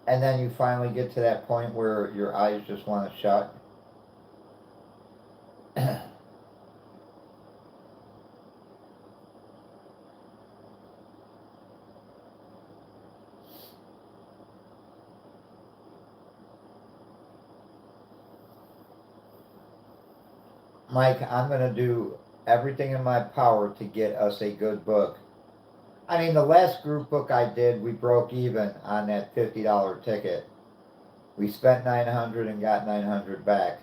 And then you finally get to that point where your eyes just want to shut. Mike, I'm going to do everything in my power to get us a good book. I mean, the last group book I did, we broke even on that $50 ticket. We spent 900 and got 900 back.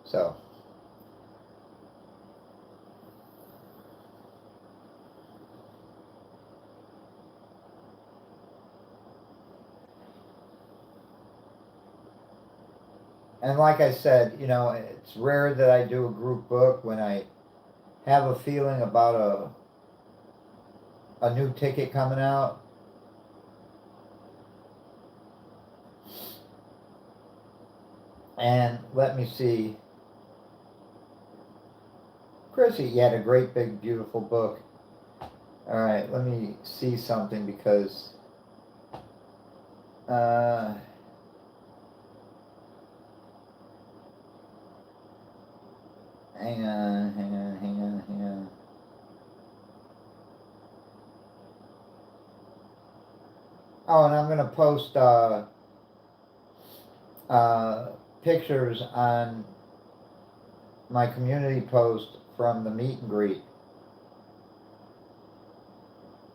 So, and like I said, you know, it's rare that I do a group book when I have a feeling about a new ticket coming out. And let me see. Chrissy, you had a great big beautiful book. All right, let me see something because uh, hang on. Oh, and I'm gonna post uh, pictures on my community post from the meet and greet.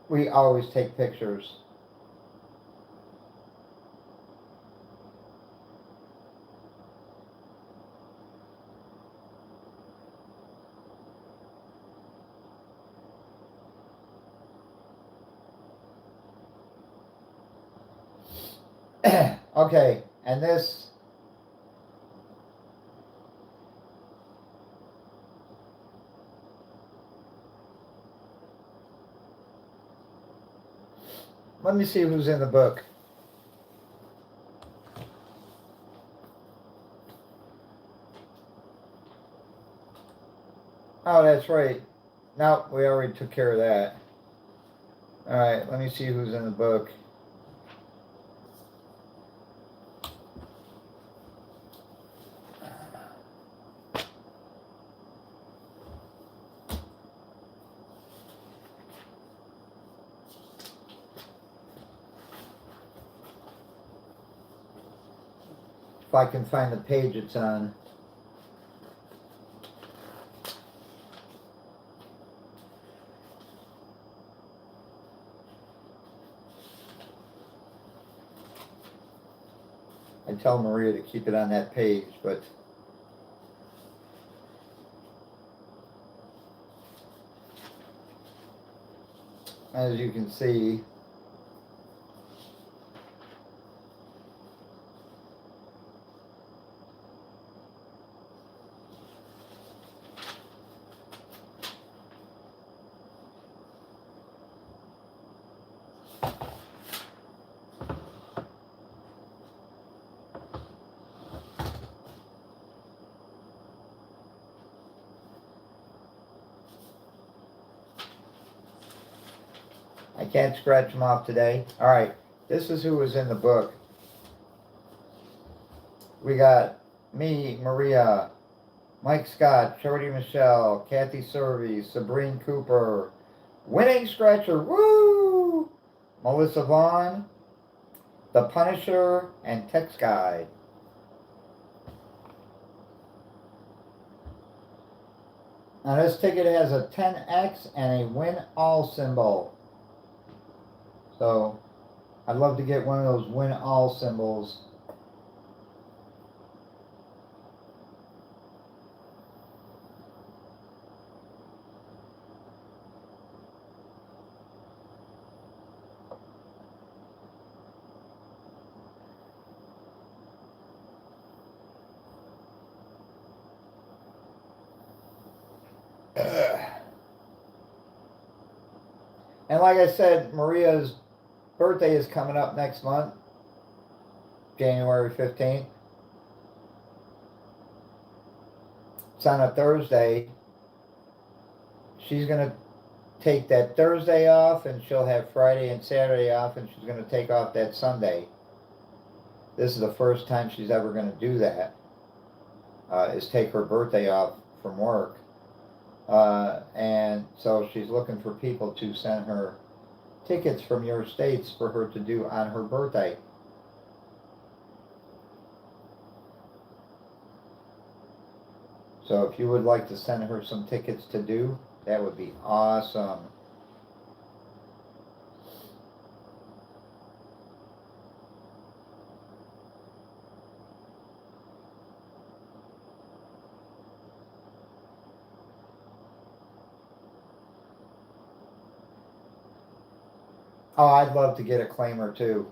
We always take pictures. Okay, and this, let me see who's in the book. Oh, that's right. No, we already took care of that. Alright, let me see who's in the book. If I can find the page it's on. I tell Maria to keep it on that page, but as you can see, I can't scratch them off today. Alright, this is who was in the book. We got me, Maria, Mike Scott, Shorty Michelle, Kathy Servey, Sabrine Cooper, Winning Scratcher, woo! Melissa Vaughn, The Punisher, and Text Guide. Now this ticket has a 10X and a win all symbol. So I'd love to get one of those win all symbols. And like I said, Maria's birthday is coming up next month, January 15th. It's on a Thursday. She's going to take that Thursday off, and she'll have Friday and Saturday off, and she's going to take off that Sunday. This is the first time she's ever going to do that, is take her birthday off from work. And so she's looking for people to send her tickets from your states for her to do on her birthday. So if you would like to send her some tickets to do, that would be awesome. Oh, I'd love to get a claimer too.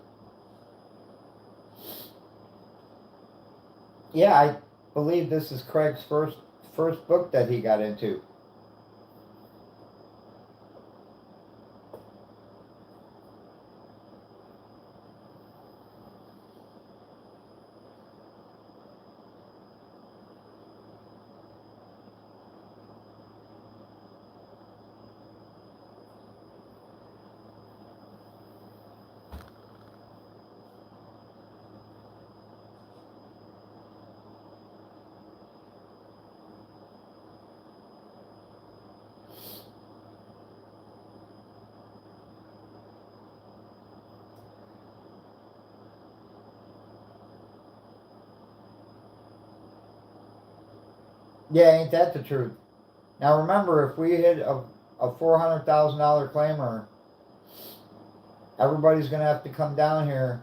Yeah, I believe this is Craig's first book that he got into. Yeah, ain't that the truth? Now remember, if we hit a $400,000 claimer, everybody's going to have to come down here.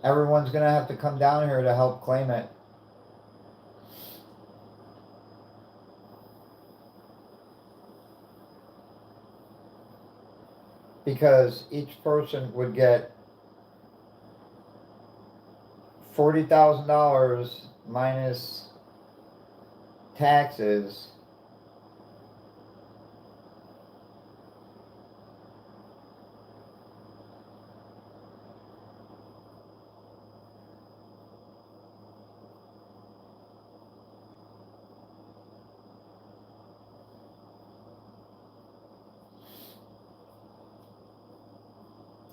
Everyone's going to have to come down here to help claim it. Because each person would get $40,000 minus taxes.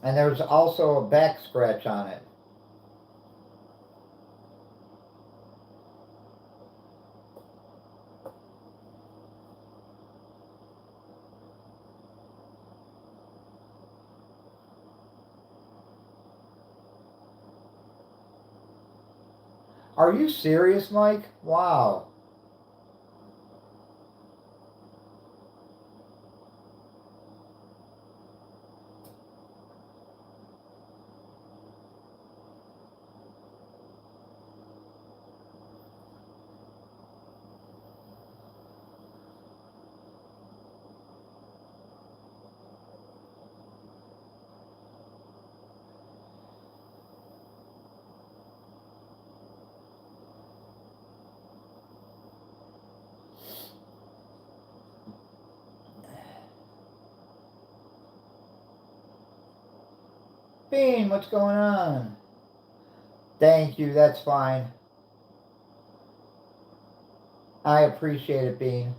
And there's also a back scratch on it. Are you serious, Mike? Wow. Bean, what's going on? Thank you, that's fine. I appreciate it, Bean.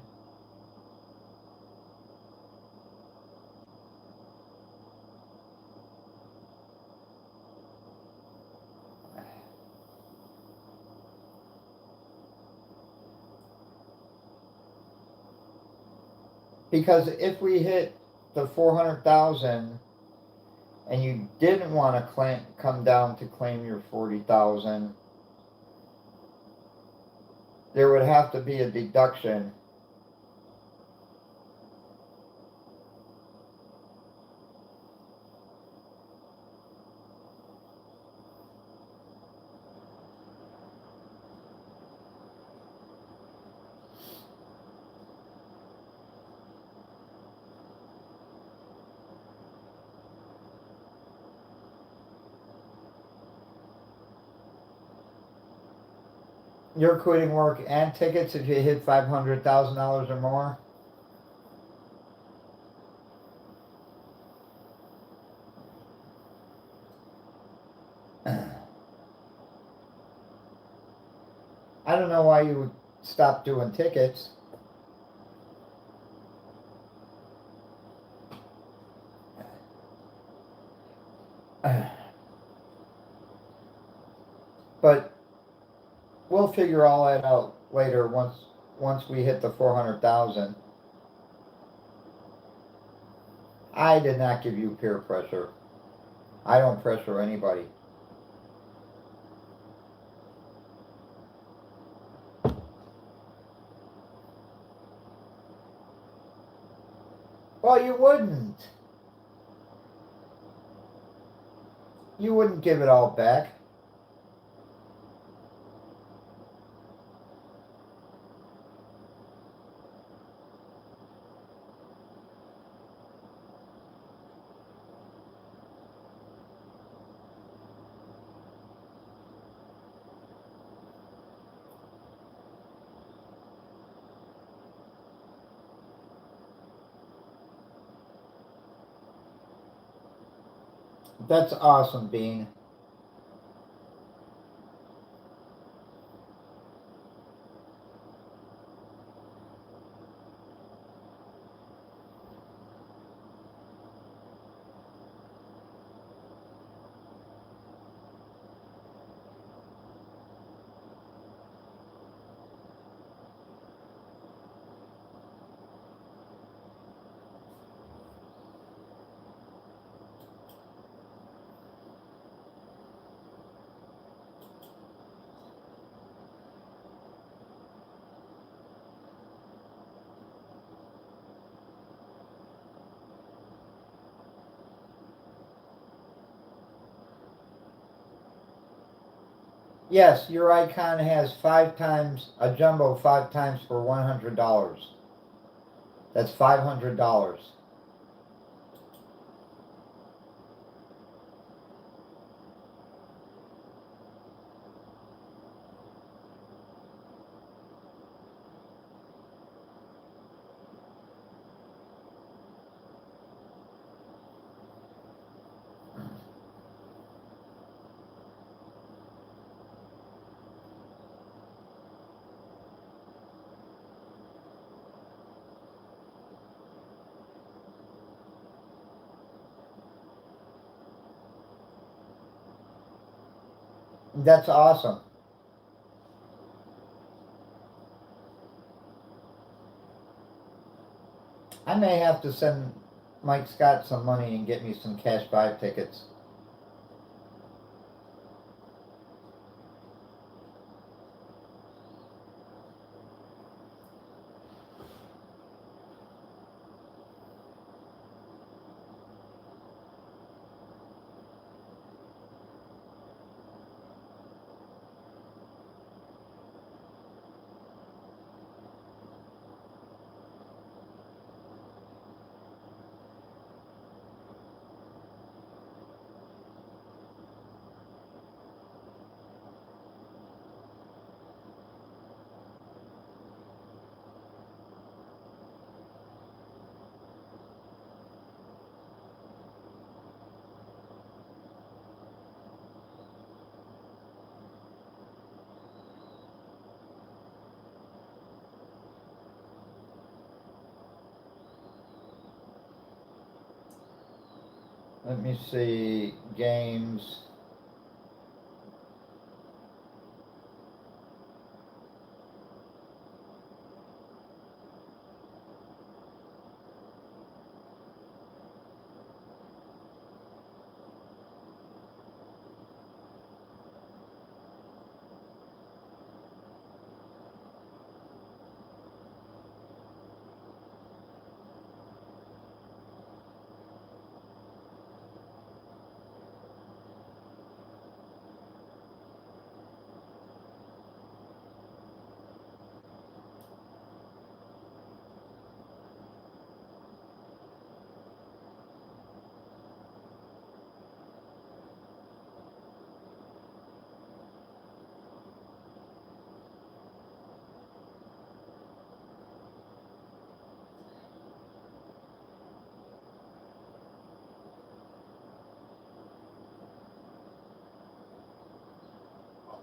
Because if we hit the 400,000 and you didn't want to come down to claim your 40,000, there would have to be a deduction. You're quitting work and tickets if you hit $500,000 or more? I don't know why you would stop doing tickets. But we'll figure all that out later once we hit the 400,000. I did not give you peer pressure. I don't pressure anybody. Well, you wouldn't. You wouldn't give it all back. That's awesome, Bean. Yes, your icon has 5 times a jumbo, 5 times for $100. That's $500. That's awesome. I may have to send Mike Scott some money and get me some Cash 5 tickets. Let me see. Games.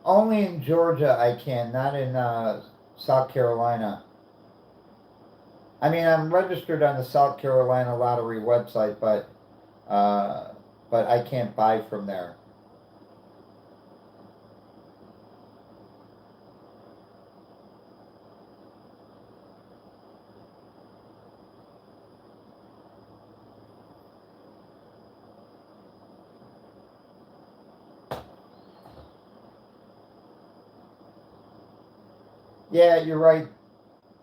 Only in Georgia I can, not in South Carolina. I mean, I'm registered on the South Carolina lottery website, uh, but I can't buy from there. Yeah, you're right,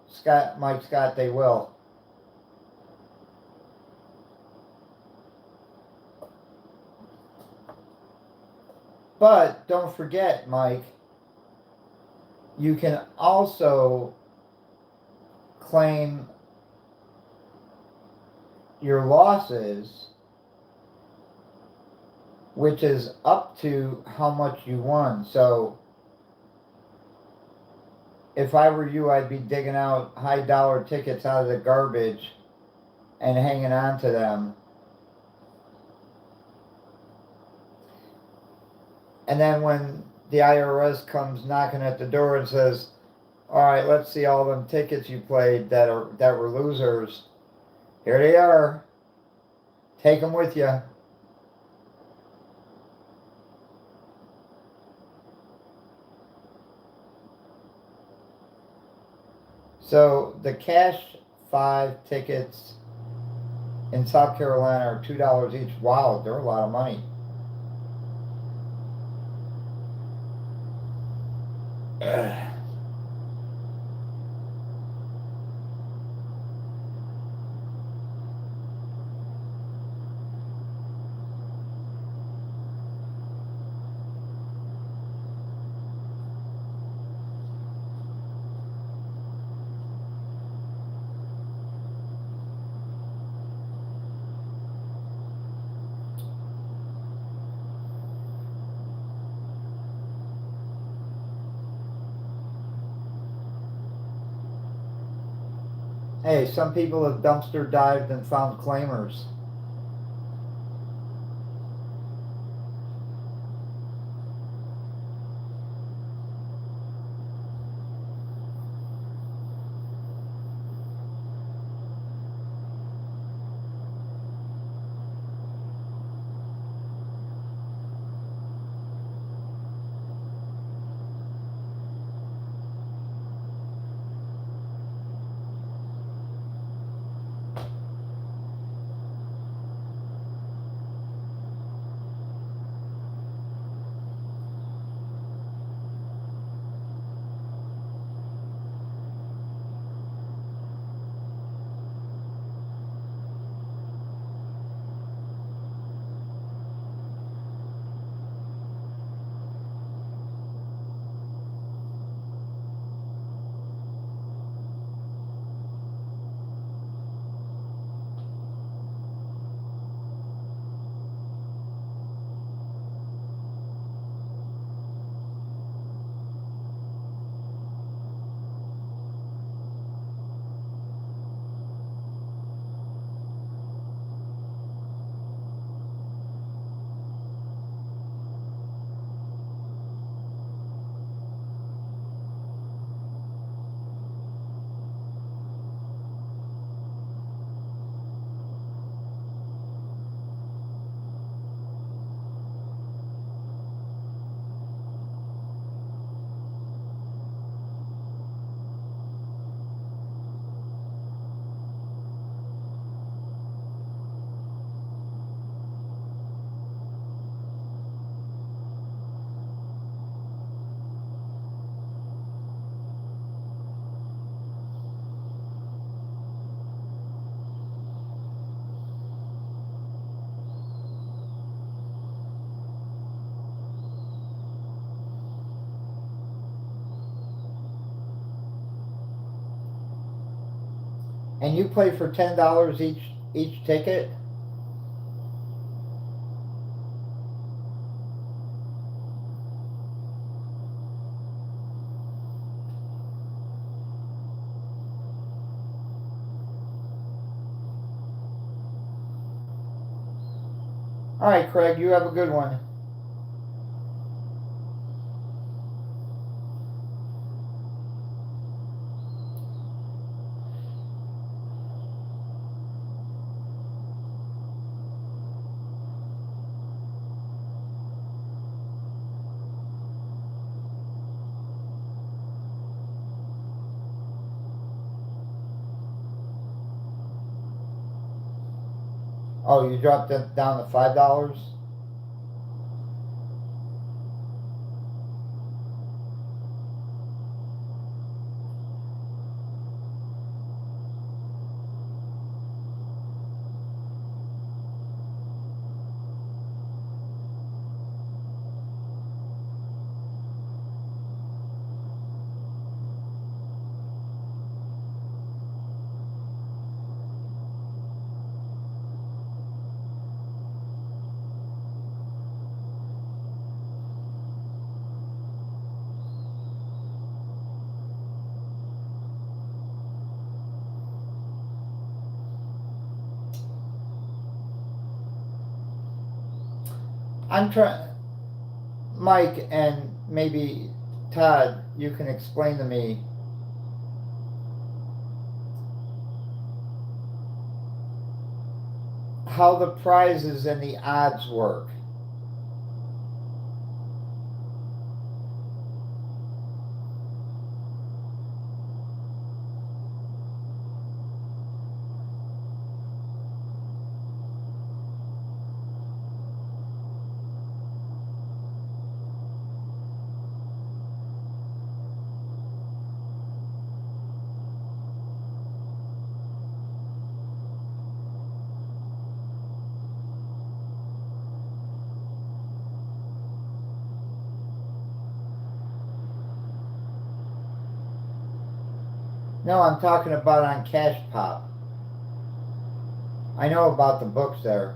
Scott, Mike Scott. They will. But don't forget, Mike. You can also claim your losses, which is up to how much you won. So if I were you, I'd be digging out high dollar tickets out of the garbage and hanging on to them. And then when the IRS comes knocking at the door and says, "All right, let's see all them tickets you played that were losers. Here they are. Take them with you." So the Cash 5 tickets in South Carolina are $2 each. Wow, they're a lot of money. Hey, some people have dumpster dived and found claimers. And you play for $10 each ticket? All right, Craig, you have a good one. Oh, you dropped it down to $5? I'm trying, Mike, and maybe Todd, you can explain to me how the prizes and the odds work. No, I'm talking about on Cash Pop. I know about the books there.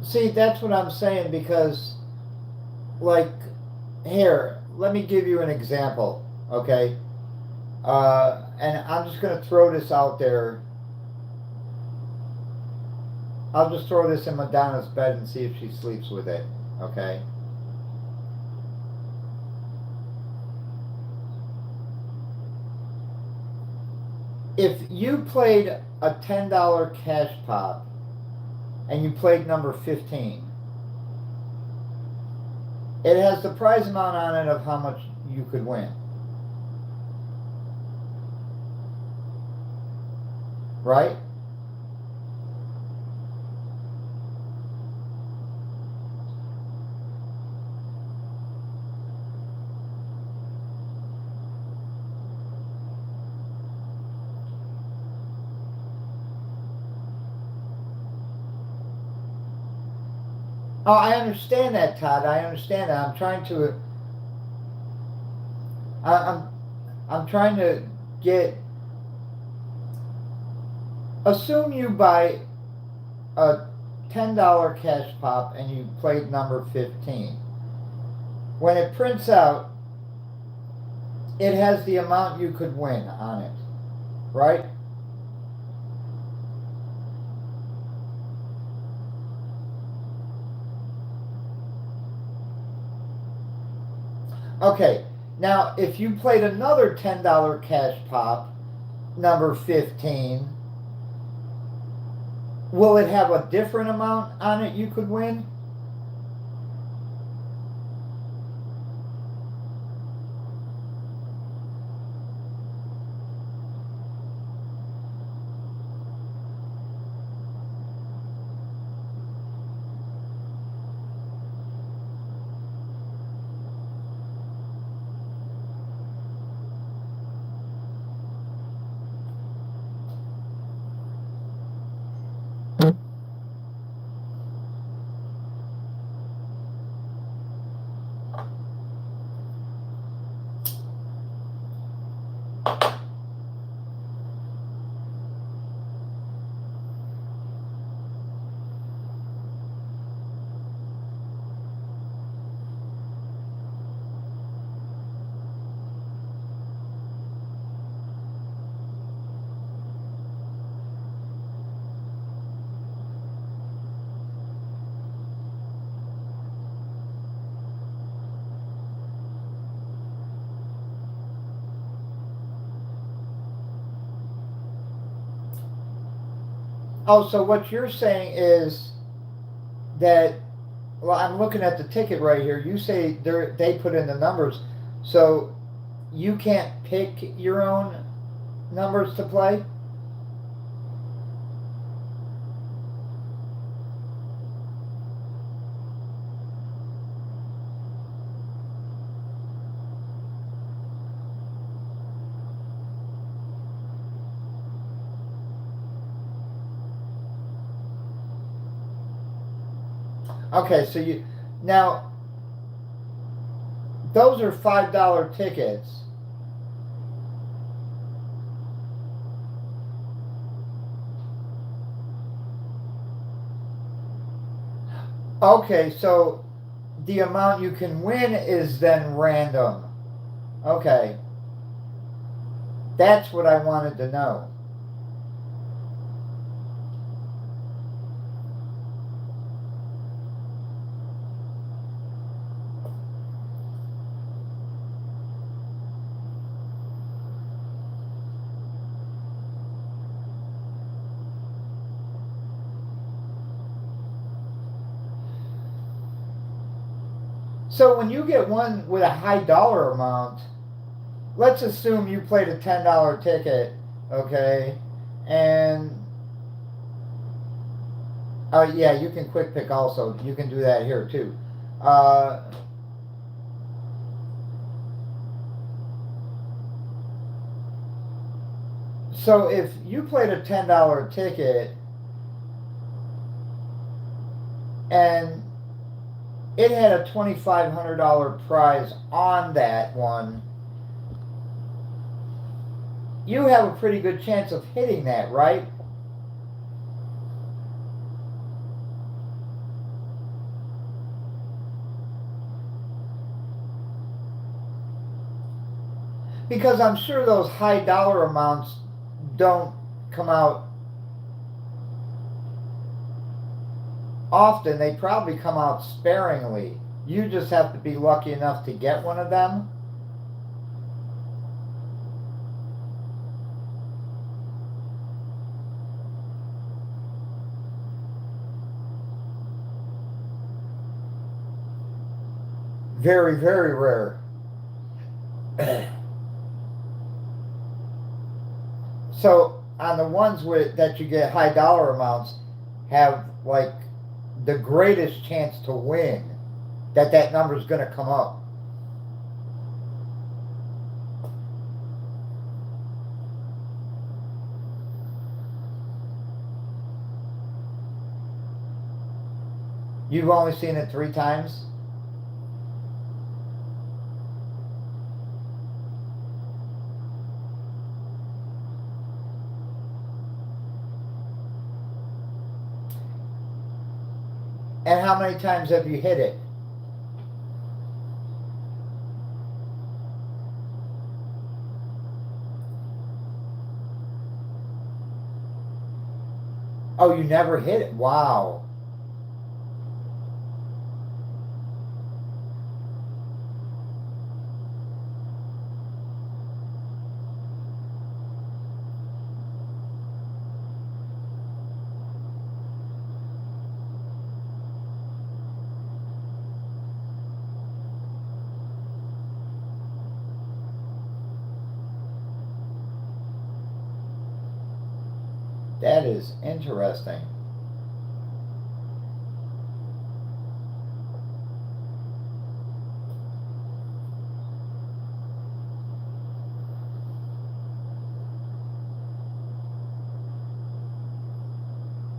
See, that's what I'm saying because, like, here, let me give you an example, okay? And I'm just going to throw this out there. I'll just throw this in Madonna's bed and see if she sleeps with it, okay? If you played a $10 cash pop and you played number 15, it has the prize amount on it of how much you could win. Right? Oh, I understand that, Todd. I understand that. I, I'm, I'm trying to get. Assume you buy a $10 cash pop and you played number 15. When it prints out, it has the amount you could win on it, right? Okay, now if you played another $10 cash pop, number 15, will it have a different amount on it you could win? Oh, so what you're saying is that, well, I'm looking at the ticket right here. You say they put in the numbers, so you can't pick your own numbers to play? Okay, so you now those are $5 tickets. Okay, so the amount you can win is then random. Okay, that's what I wanted to know. So when you get one with a high dollar amount, let's assume you played a $10 ticket, okay, and yeah, you can quick pick also. You can do that here too. Uh, so if you played a $10 ticket and it had a $2,500 prize on that one, you have a pretty good chance of hitting that, right? Because I'm sure those high dollar amounts don't come out often. They probably come out sparingly. You just have to be lucky enough to get one of them. Very, very rare. So on the ones that you get high dollar amounts, have like the greatest chance to win, that number is going to come up. You've only seen it 3 times. And how many times have you hit it? Oh, you never hit it? Wow. That is interesting.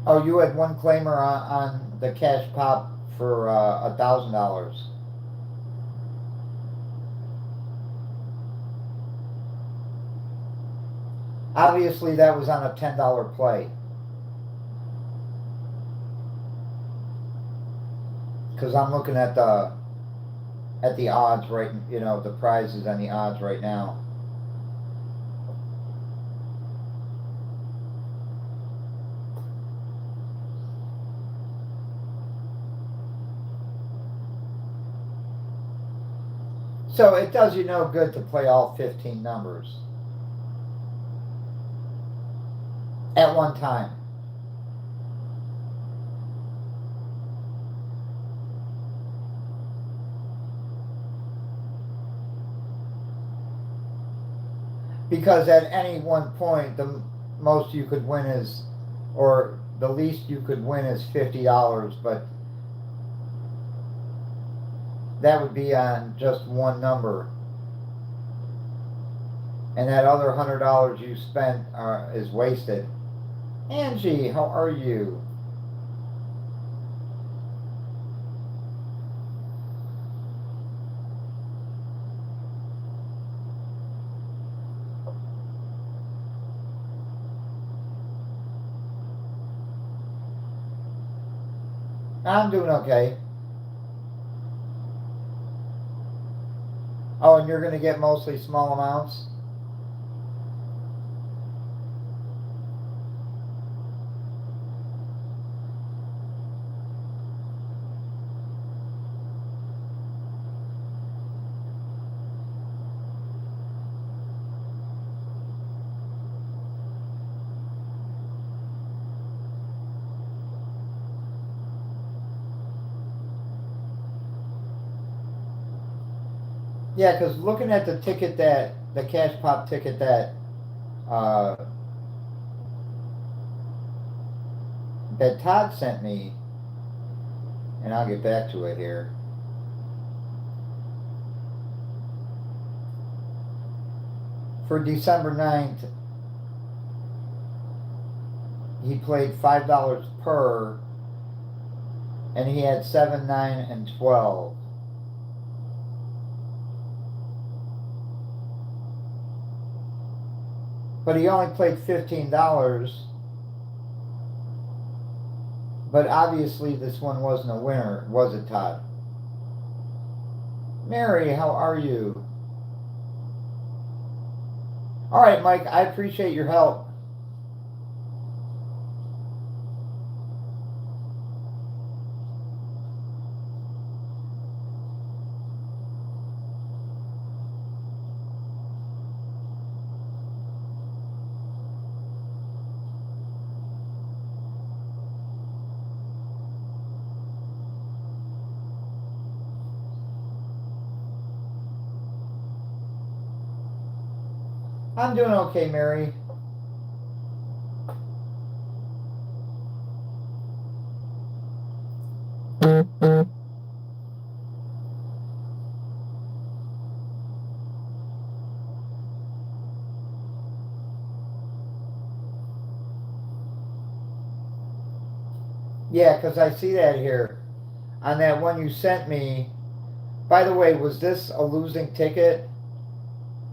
Oh, you had one claimer on the cash pop for $1,000. Obviously, that was on a $10 play. Because I'm looking at the odds right, the prizes and the odds right now. So it does you no good to play all 15 numbers at one time. Because at any one point, the most you could win is, or the least you could win is $50, but that would be on just one number. And that other $100 you spent is wasted. Angie, how are you? I'm doing okay. Oh, and you're going to get mostly small amounts? Yeah, because looking at the ticket the cash pop ticket uh, that Todd sent me, and I'll get back to it here. For December 9th, he played $5 per, and he had 7, 9, and 12. But he only played $15. But obviously this one wasn't a winner, was it, Todd? Mary, how are you? All right, Mike, I appreciate your help. I'm doing okay, Mary. Yeah, because I see that here on that one you sent me. By the way, was this a losing ticket?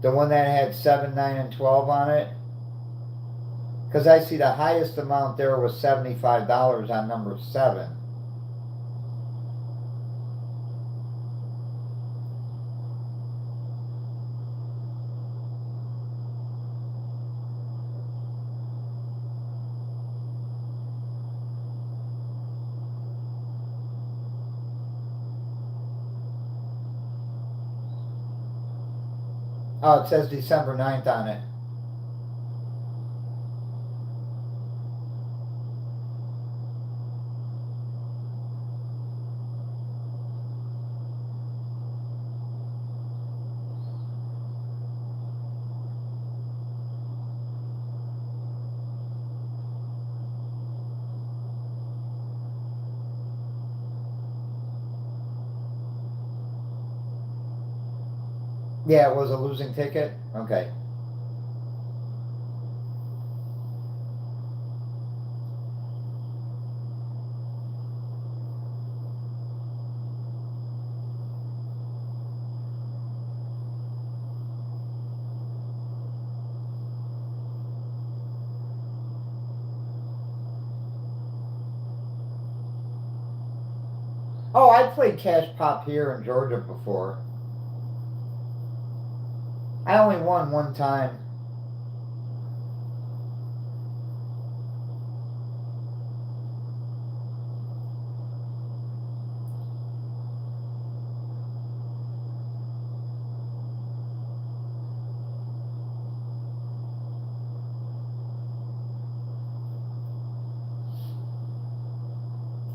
The one that had 7, 9, and 12 on it? Because I see the highest amount there was $75 on number 7. Oh, it says December 9th on it. Yeah, it was a losing ticket? Okay. Oh, I played Cash Pop here in Georgia before. I only won one time.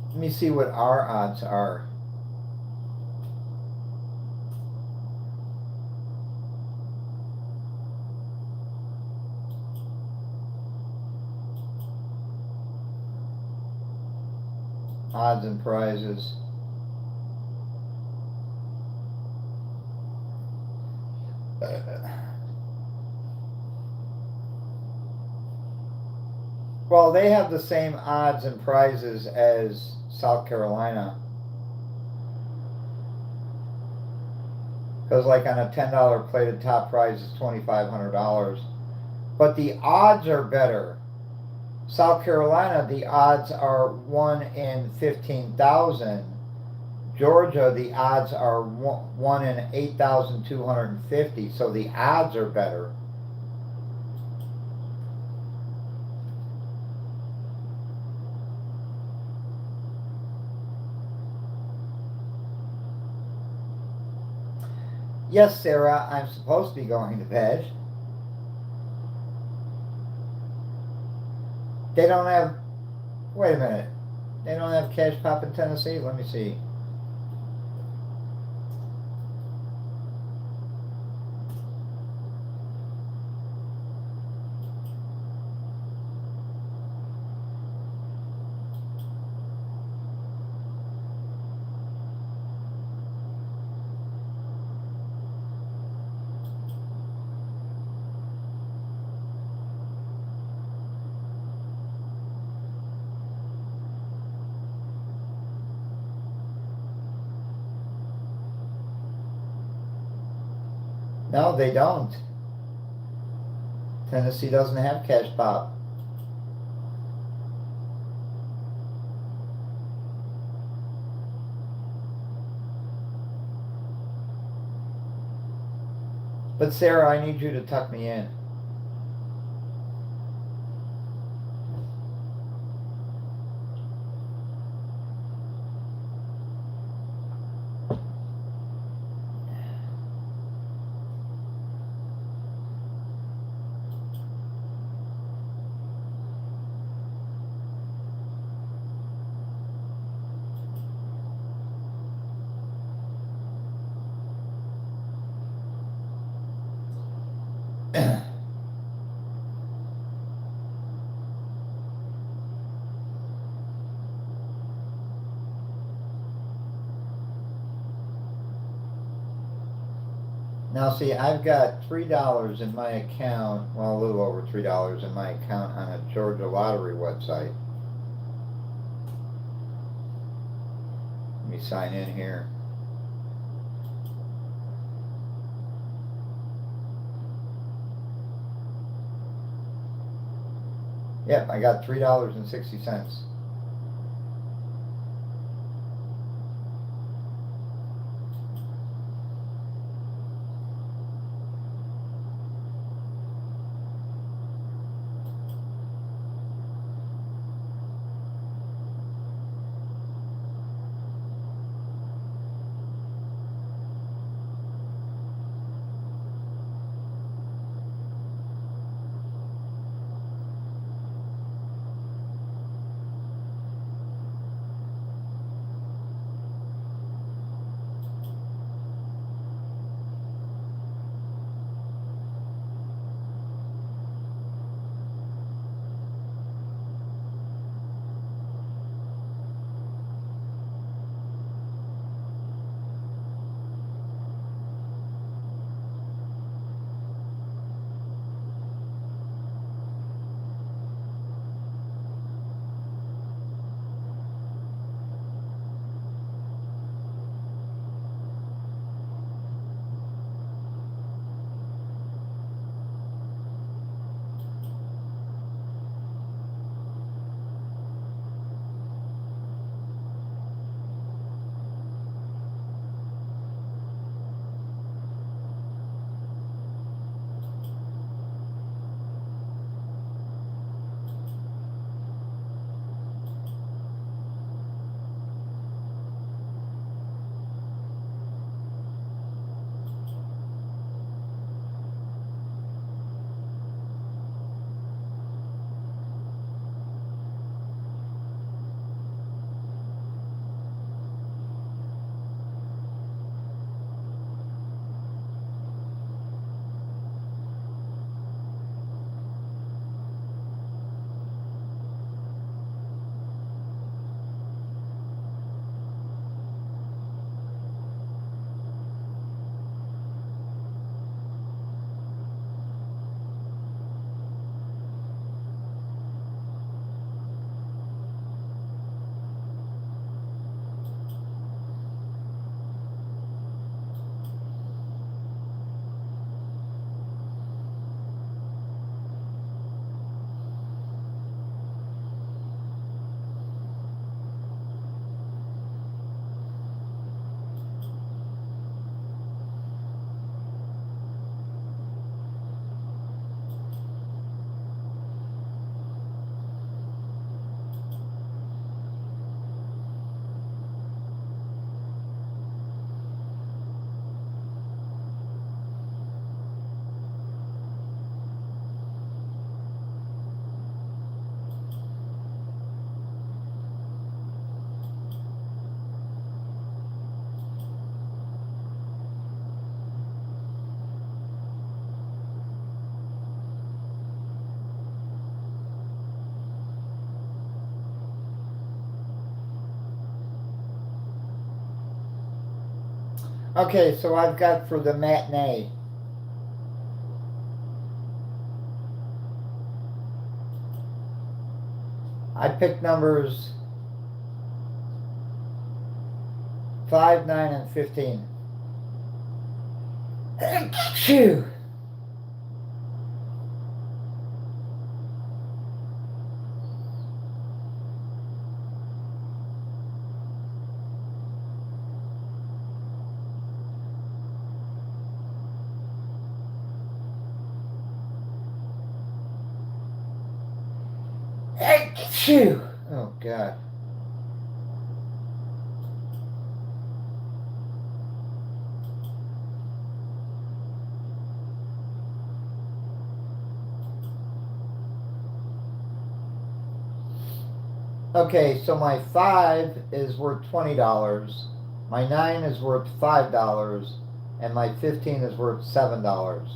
Let me see what our odds are. Odds and prizes. Well, they have the same odds and prizes as South Carolina. Because, like, on a $10 plated top prize is $2,500. But the odds are better. South Carolina, the odds are 1 in 15,000. Georgia, the odds are 1 in 8,250. So the odds are better. Yes, Sarah, I'm supposed to be going to bed. They don't have. Wait a minute. They don't have Cash Pop in Tennessee? Let me see. No, they don't. Tennessee doesn't have Cash Pop. But Sarah, I need you to tuck me in. Now, see, I've got $3 in my account, well, a little over $3 in my account on a Georgia Lottery website. Let me sign in here. Yep, I got $3.60. Okay, so I've got for the matinee. I picked numbers 5, 9, and 15. Phew. Phew. Oh, God. Okay, so my 5 is worth $20, my 9 is worth $5, and my 15 is worth $7.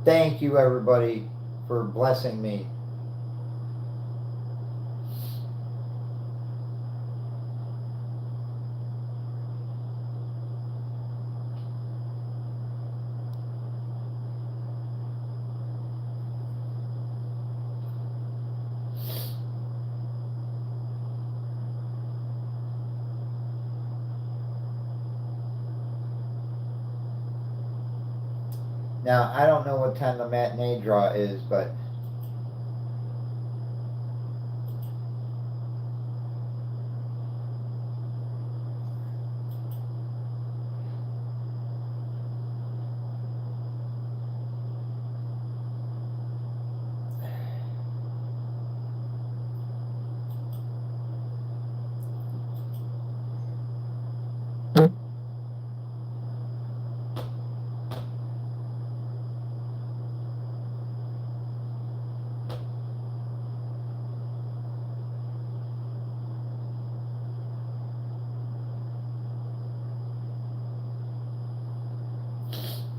Thank you, everybody, for blessing me. Now, I don't know what time the matinee draw is, but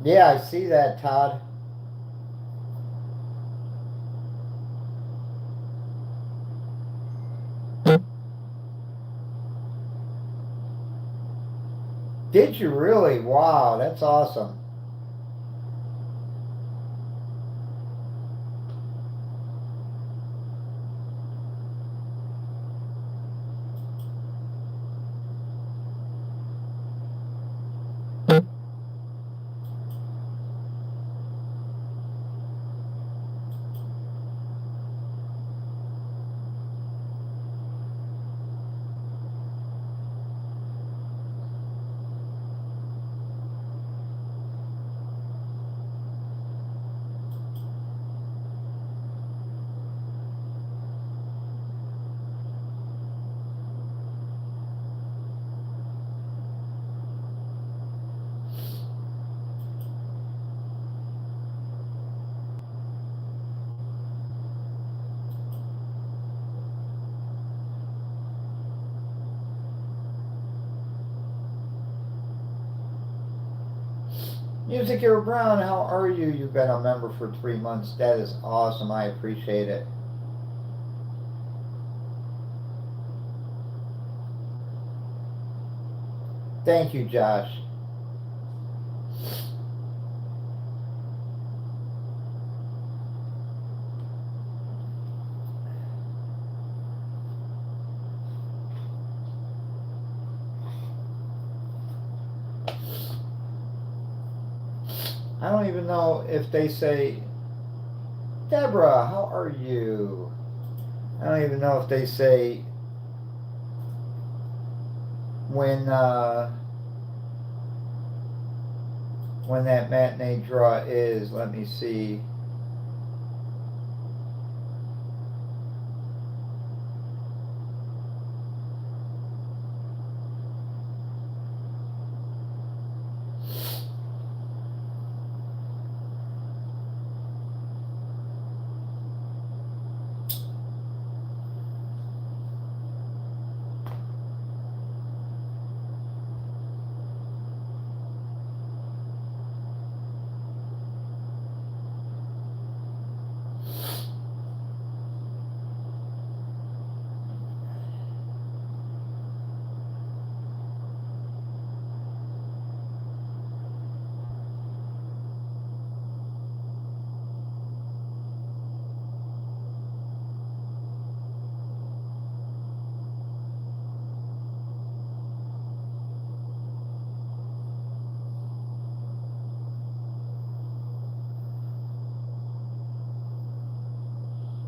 yeah, I see that, Todd. Did you really? Wow, that's awesome. Music Hero Brown, how are you? You've been a member for 3 months. That is awesome. I appreciate it. Thank you, Josh. I don't even know if they say, Deborah, how are you? I don't even know if they say when that matinee draw is. Let me see.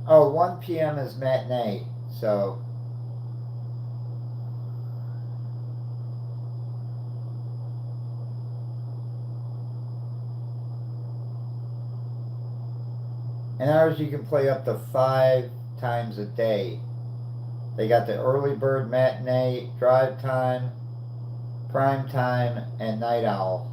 Oh, 1 p.m. is matinee, so. And ours you can play up to 5 times a day. They got the early bird matinee, drive time, prime time, and night owl.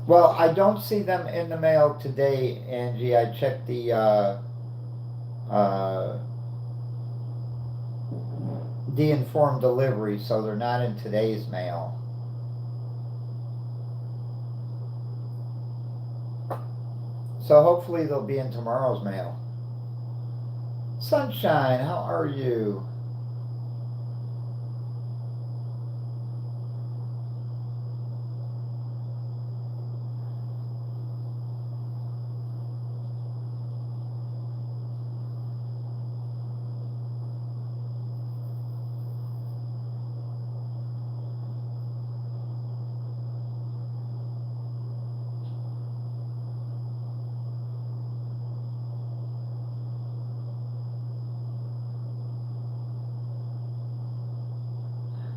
Well, I don't see them in the mail today, Angie. I checked uh, the informed delivery, so they're not in today's mail. So hopefully they'll be in tomorrow's mail. Sunshine, how are you?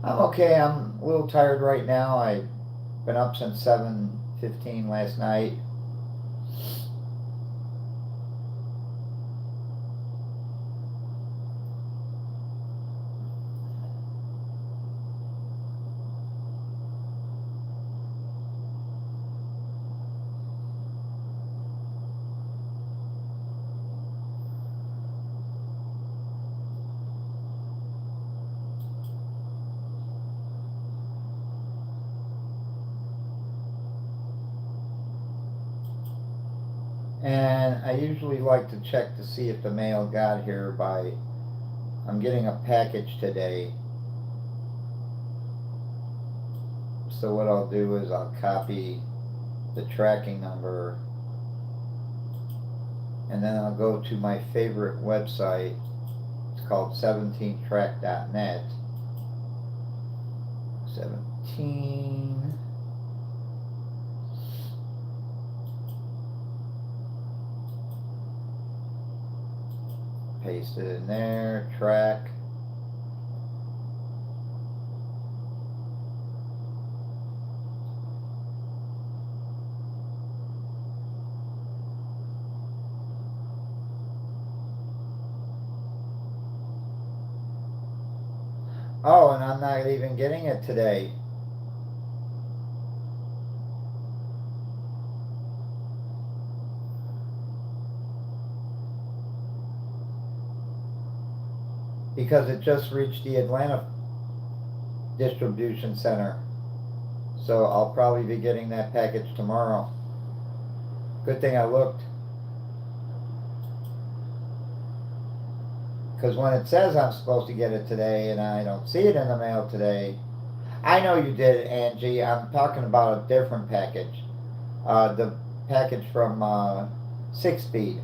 I'm okay. I'm a little tired right now. I've been up since 7:15 last night. And I usually like to check to see if the mail got here by. I'm getting a package today. So what I'll do is I'll copy the tracking number and then I'll go to my favorite website. It's called 17track.net. 17. Paste it in there, track. Oh, and I'm not even getting it today. Because it just reached the Atlanta distribution center. So I'll probably be getting that package tomorrow. Good thing I looked. Because when it says I'm supposed to get it today and I don't see it in the mail today, I know you did it, Angie. I'm talking about a different package. The package from 6 Speed.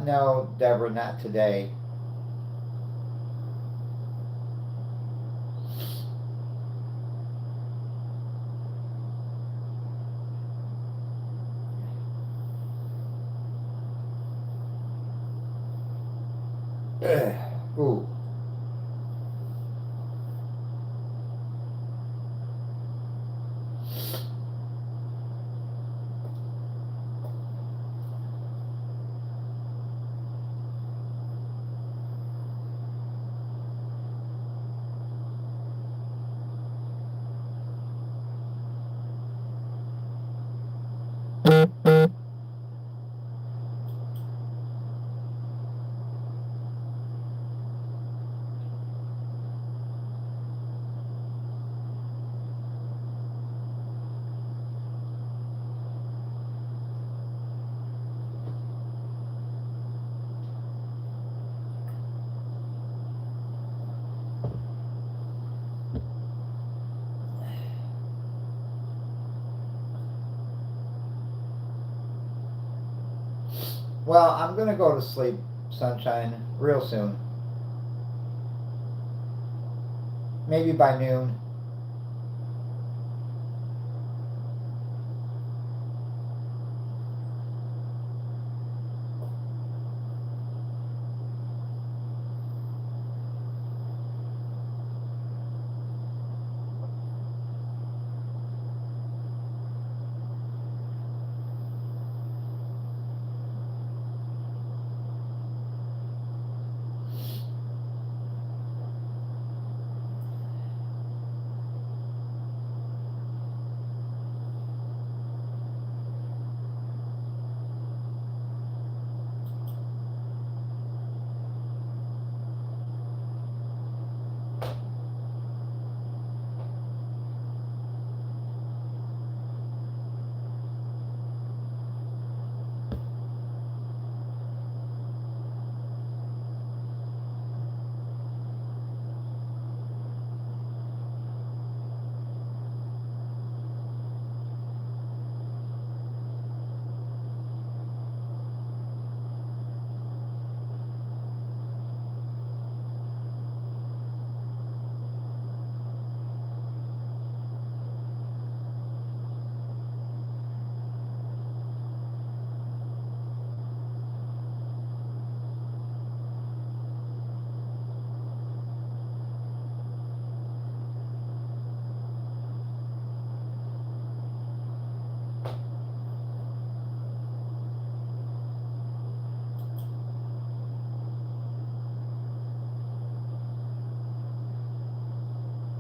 No, Deborah, not today. Ooh. Well, I'm gonna go to sleep, Sunshine, real soon. Maybe by noon.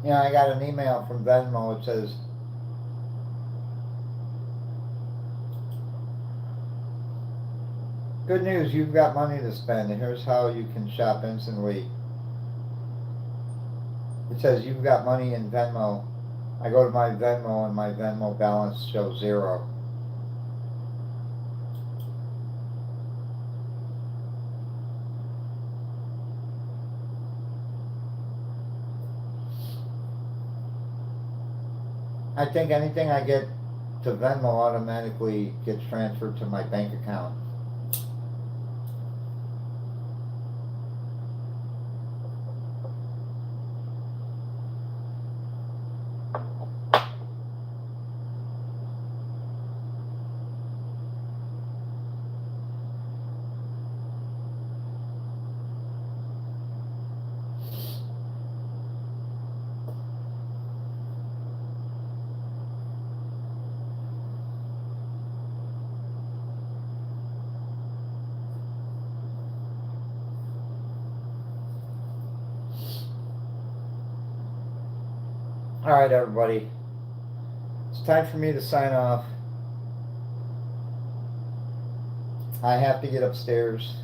You know, I got an email from Venmo. It says, good news, you've got money to spend, and here's how you can shop instantly. It says you've got money in Venmo. I go to my Venmo and my Venmo balance shows 0. I think anything I get to Venmo automatically gets transferred to my bank account. Alright, everybody. It's time for me to sign off. I have to get upstairs.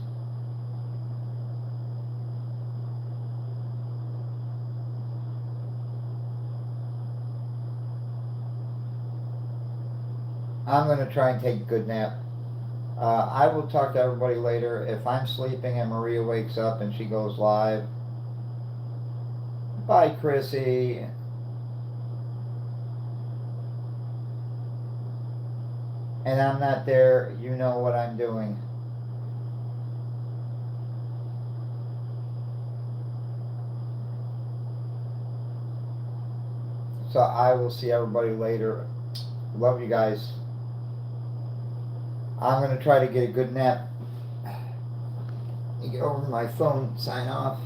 I'm going to try and take a good nap. I will talk to everybody later. If I'm sleeping and Maria wakes up and she goes live, bye, Chrissy. And I'm not there, you know what I'm doing. So I will see everybody later. Love you guys. I'm going to try to get a good nap. Let me get over to my phone, sign off.